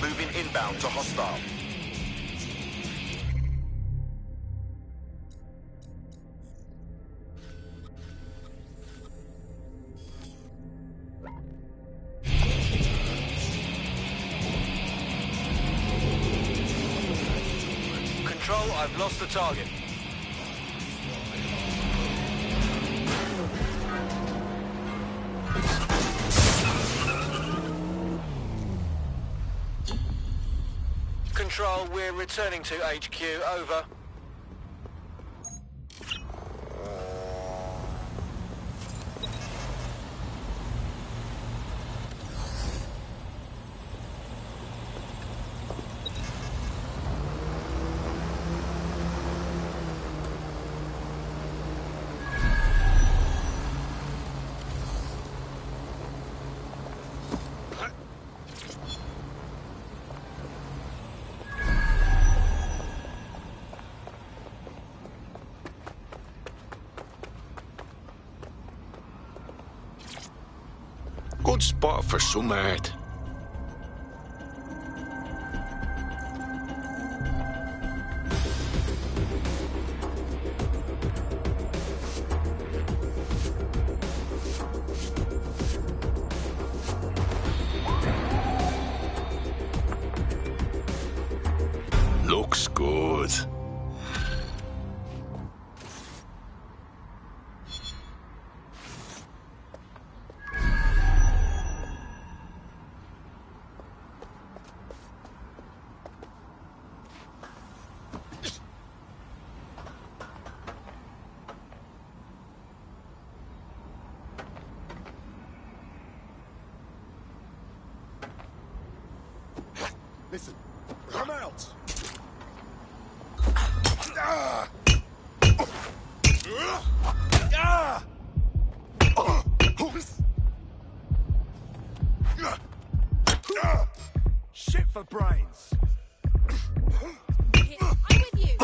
Moving inbound to hostile. Control, I've lost the target. Control, we're returning to HQ, over. Good spot for some art. Looks good. Listen, come out! Shit for brains! I'm with you.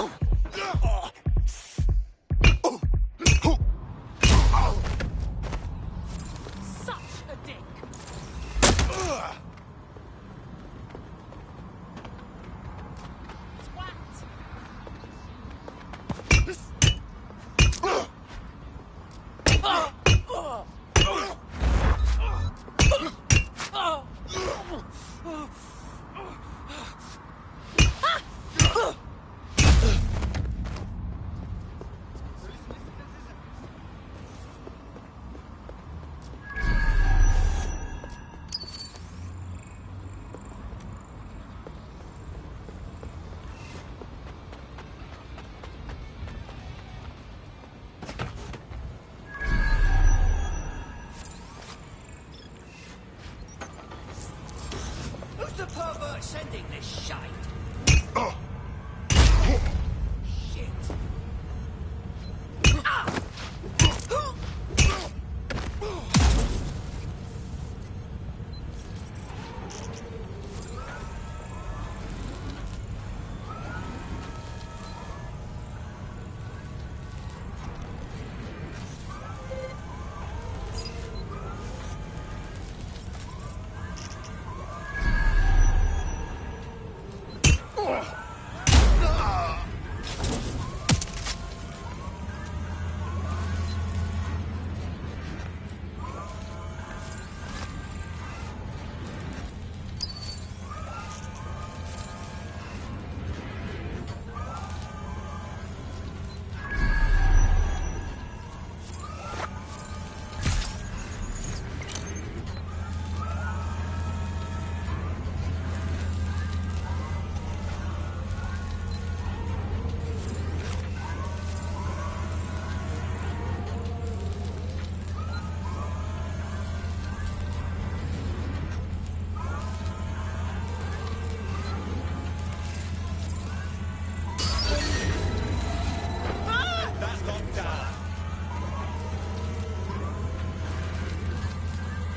Such a dick. Who's the pervert sending this shite? Shit.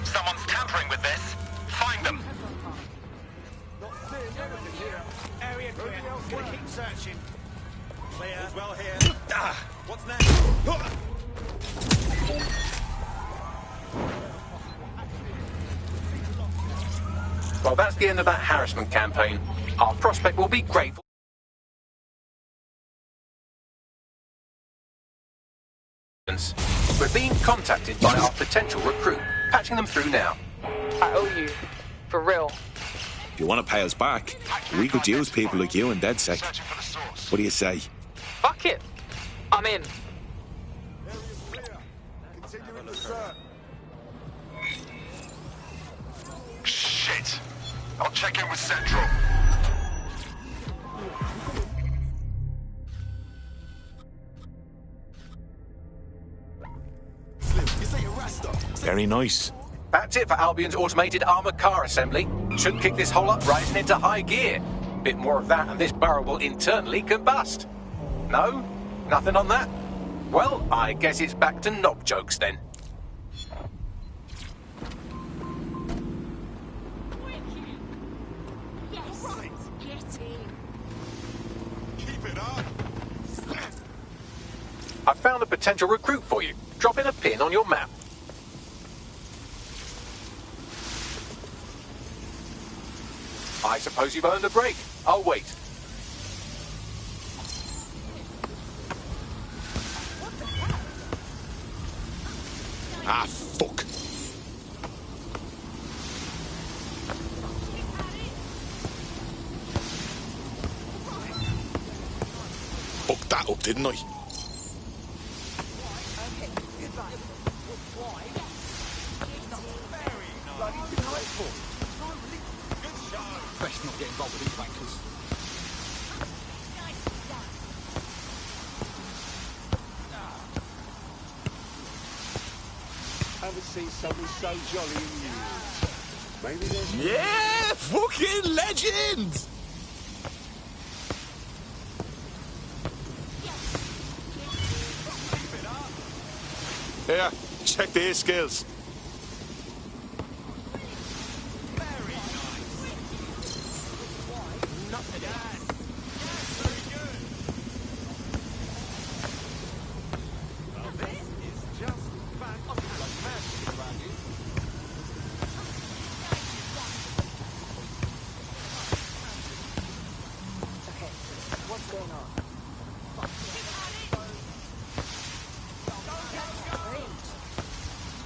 Someone's tampering with this. Find them. Area clear. Gonna keep searching. Clear. All's well here. What's next? Well, that's the end of that harassment campaign. Our prospect will be grateful. We're being contacted by our potential recruit. Patching them through now. I owe you. For real. If you want to pay us back, we could use people like you in DedSec. What do you say? Fuck it. I'm in. Shit. I'll check in with Central. Very nice. That's it for Albion's automated armoured car assembly. Should kick this whole uprising into high gear. Bit more of that and this barrel will internally combust. No? Nothing on that? Well, I guess it's back to knob jokes then. Yes. Right. Get in. Keep it up. I found a potential recruit for you. Drop in a pin on your map. I suppose you've earned a break. I'll wait. Ah, fuck. Fucked that up, didn't I? Best not get involved with these wankers. Haven't seen something so jolly in years. Maybe there's... Yeah! Fucking legend! Here, check these skills.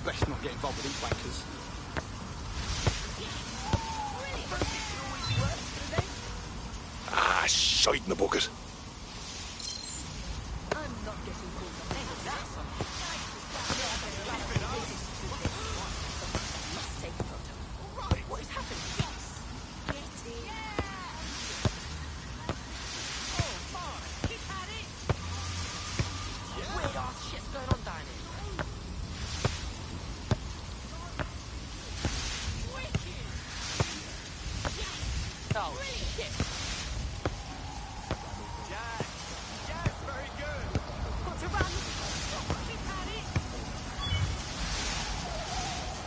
Best not get involved with these wankers. Ah, shite in the bucket.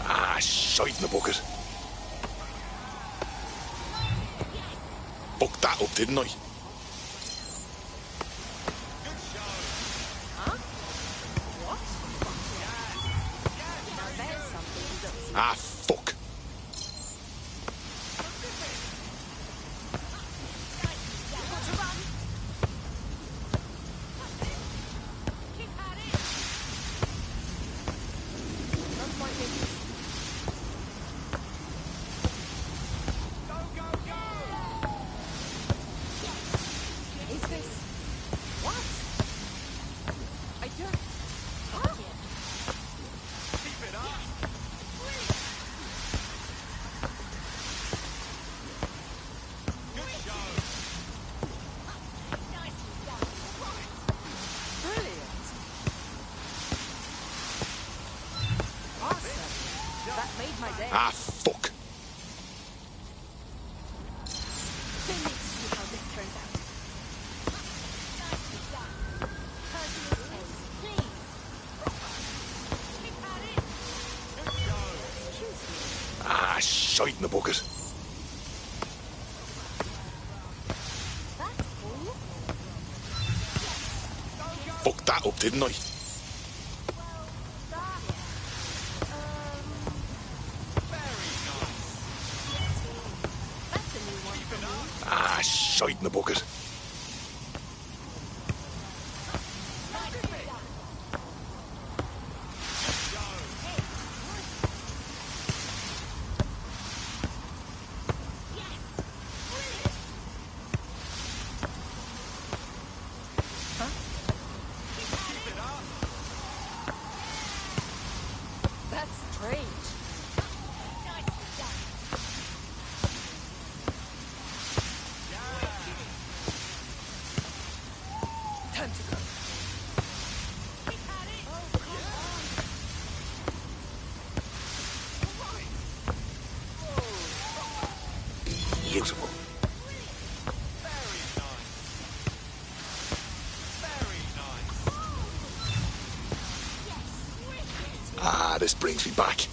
Ah, shite in the bucket. Fucked that up, didn't I? Ah, fuck. Ah, fuck. Ah, shite in the bucket. Fucked that up, didn't I? Ah, shite in the bucket. That's strange. Time to go. Beautiful. Ah, this brings me back.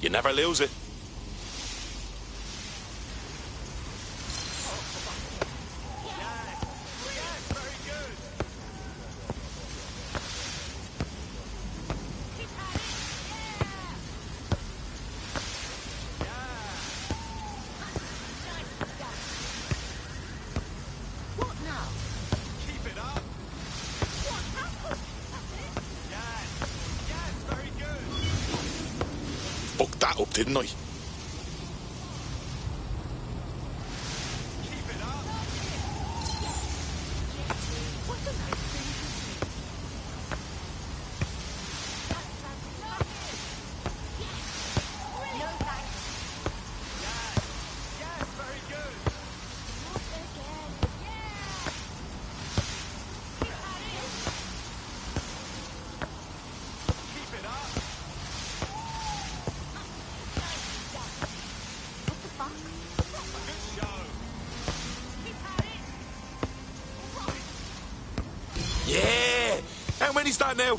You never lose it. that up, didn't I? Yeah! How many's that now?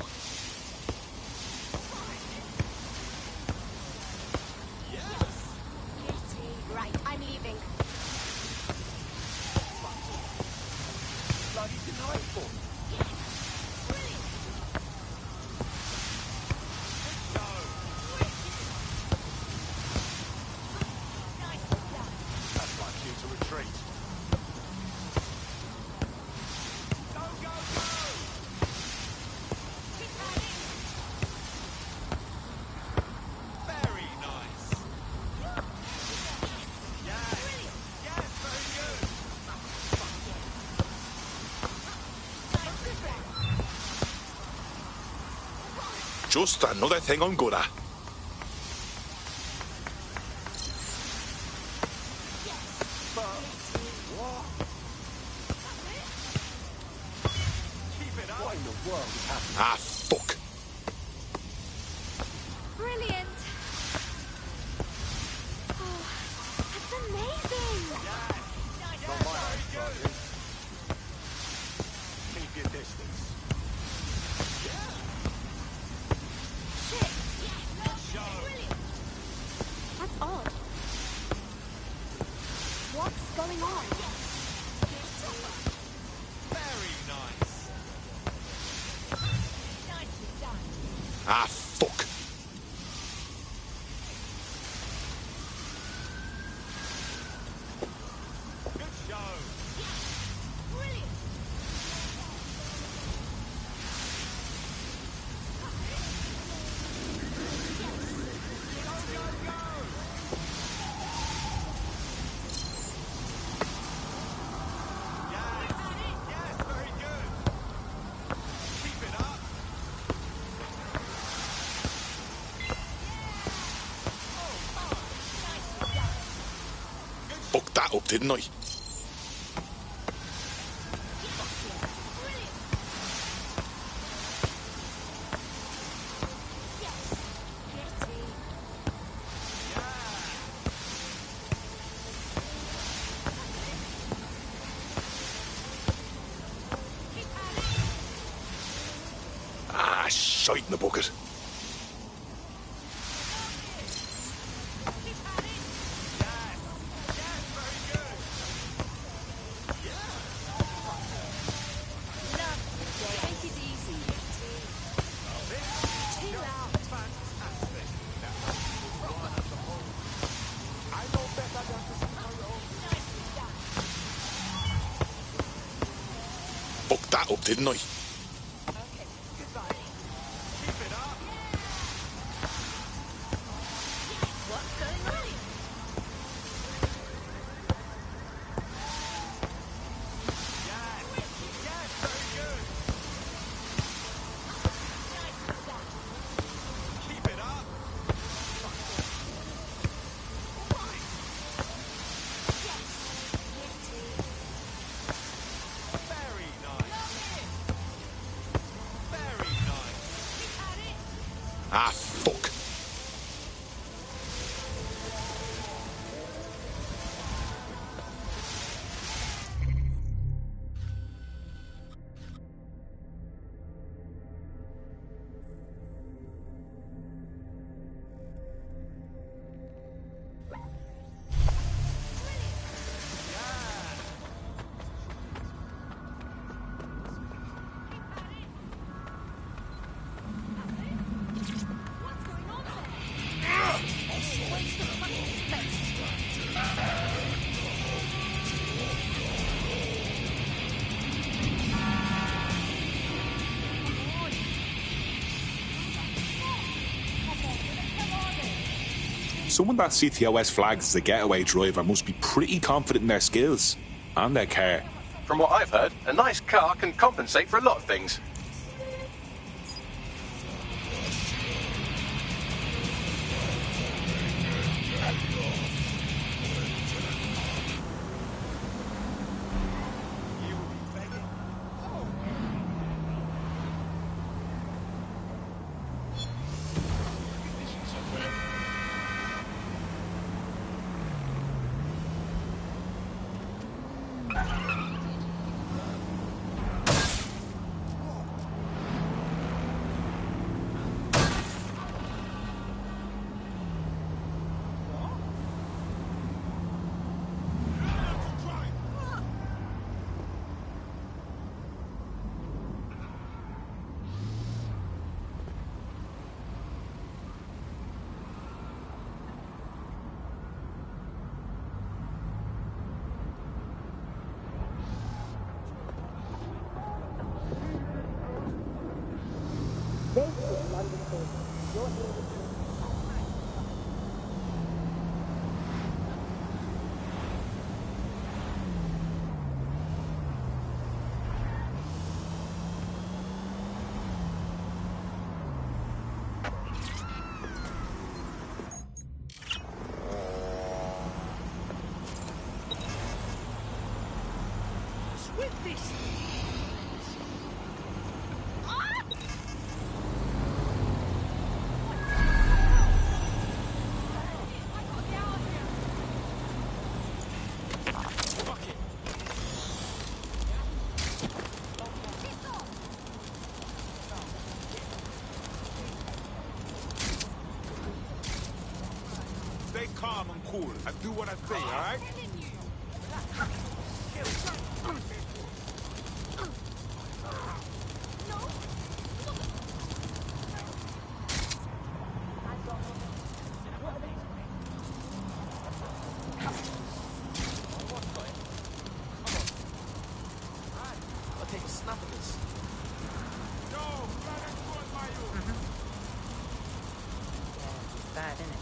Right, I'm leaving. Bloody delightful. That's like you to retreat. Just another thing I'm good at. What in the world is happening? Ah, fuck. Brilliant. Oh, that's amazing. Not my own project. Keep your distance. That's odd. What's going on? Very nice. Nicely done. Ah, fuck. Good show. Brilliant. Yes, very good. Keep it up. Fucked that up, didn't I? Ah, shite in the bucket. Take it easy. Chill out. Fantastic. I know better than to see my own. Fucked that up, didn't I? What's going on? Keep it up. Very nice. Very nice. Ah, fuck. Someone that CTOS flags as a getaway driver must be pretty confident in their skills and their car. From what I've heard, a nice car can compensate for a lot of things. Stay calm and cool and do what I say, all right? I'll take a snap of this. Bad, isn't it?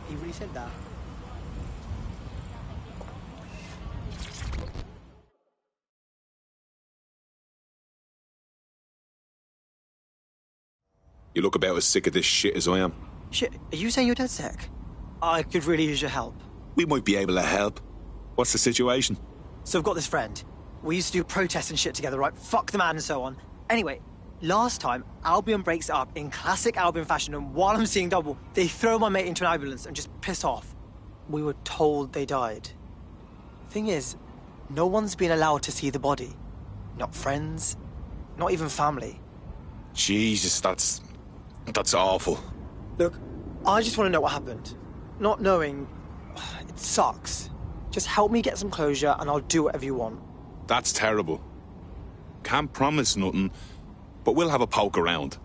He really said that. You look about as sick of this shit as I am. Shit, are you saying you're dead sick? I could really use your help. We might be able to help. What's the situation? So I've got this friend. We used to do protests and shit together, right? Fuck the man and so on. Anyway, last time, Albion breaks up in classic Albion fashion, and while I'm seeing double, they throw my mate into an ambulance and just piss off. We were told they died. Thing is, no one's been allowed to see the body. Not friends, not even family. Jesus, that's awful. Look, I just want to know what happened. Not knowing, it sucks. Just help me get some closure and I'll do whatever you want. That's terrible. Can't promise nothing, but we'll have a poke around.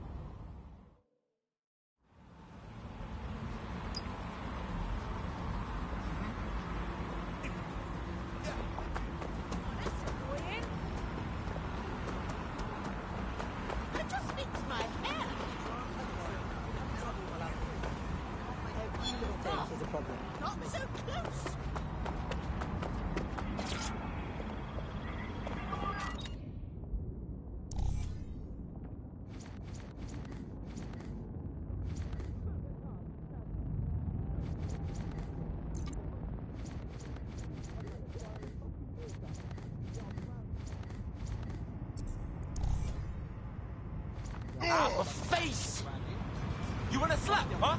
A face! You wanna slap, huh?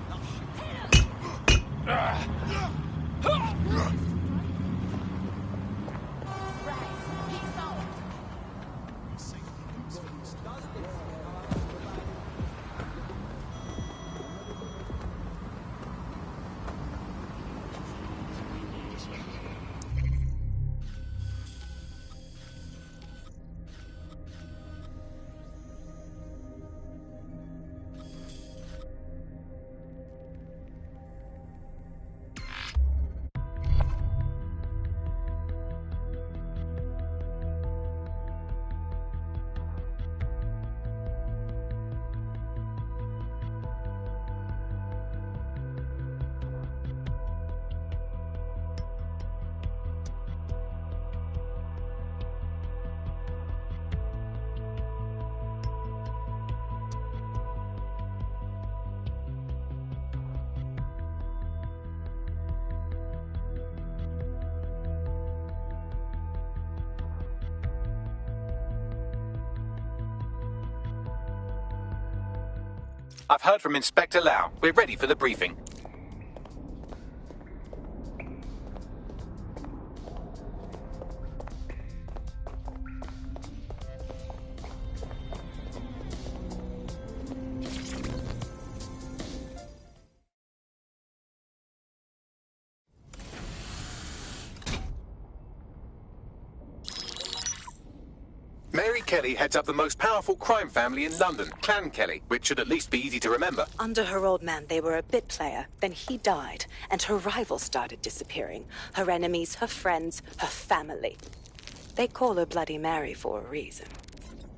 I've heard from Inspector Lau. We're ready for the briefing. Mary Kelly heads up the most powerful crime family in London, Clan Kelly, which should at least be easy to remember. Under her old man, they were a bit player. Then he died, and her rivals started disappearing. Her enemies, her friends, her family. They call her Bloody Mary for a reason.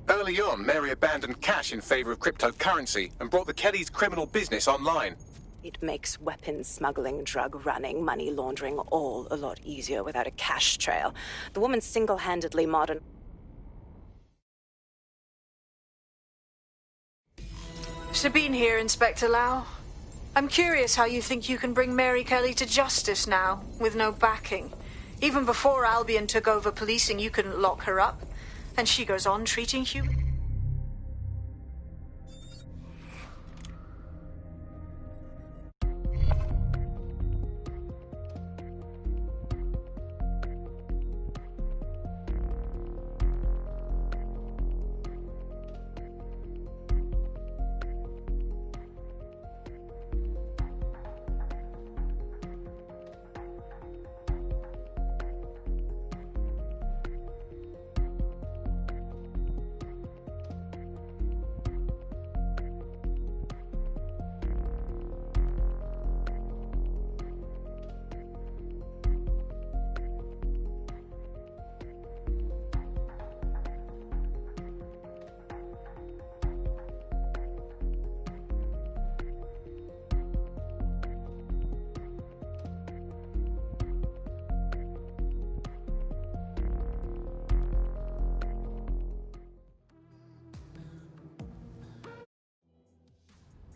Early on, Mary abandoned cash in favor of cryptocurrency and brought the Kellys' criminal business online. It makes weapons smuggling, drug running, money laundering all a lot easier without a cash trail. The woman single-handedly modern... Sabine here, Inspector Lau. I'm curious how you think you can bring Mary Kelly to justice now, with no backing. Even before Albion took over policing, you couldn't lock her up. And she goes on treating humans.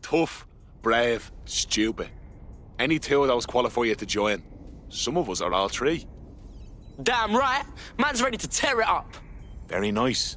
Tough, brave, stupid. Any two of those qualify you to join. Some of us are all three. Damn right. Man's ready to tear it up. Very nice.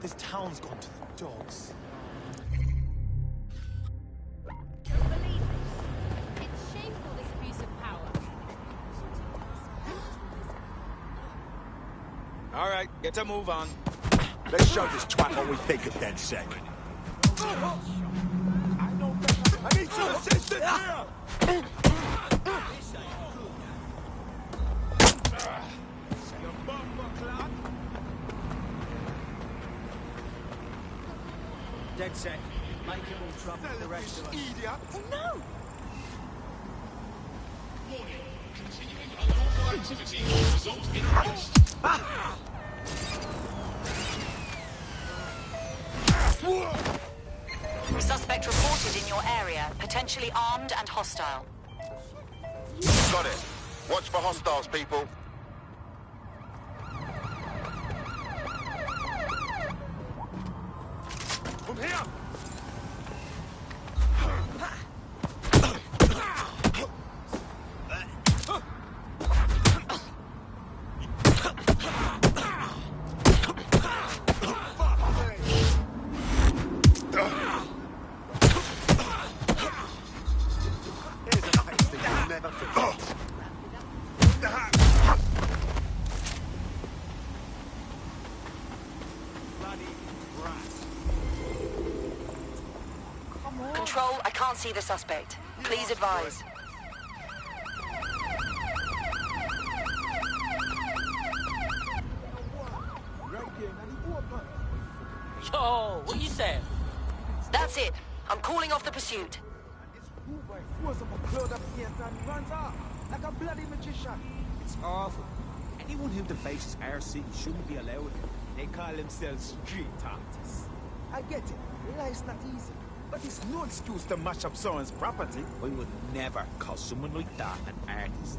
this town's gone to the dogs. Don't believe this. It's shameful, this abuse of power. All right, get to move on. Let's show this twat what we think of DedSec. I need some assistance here! DedSec. Make him all trouble for the rest of us. Idiot! Oh, no! Continuing unlawful activity will result in arrest. Suspect reported in your area, potentially armed and hostile. Got it. Watch for hostiles, people. From here! Control, I can't see the suspect. Please advise. Yo, what you saying? That's it. I'm calling off the pursuit. It's awful. Anyone who defaces our city shouldn't be allowed. They call themselves street artists. I get it. Life's not easy. But it's no excuse to mash up someone's property. I would never call someone like that an artist.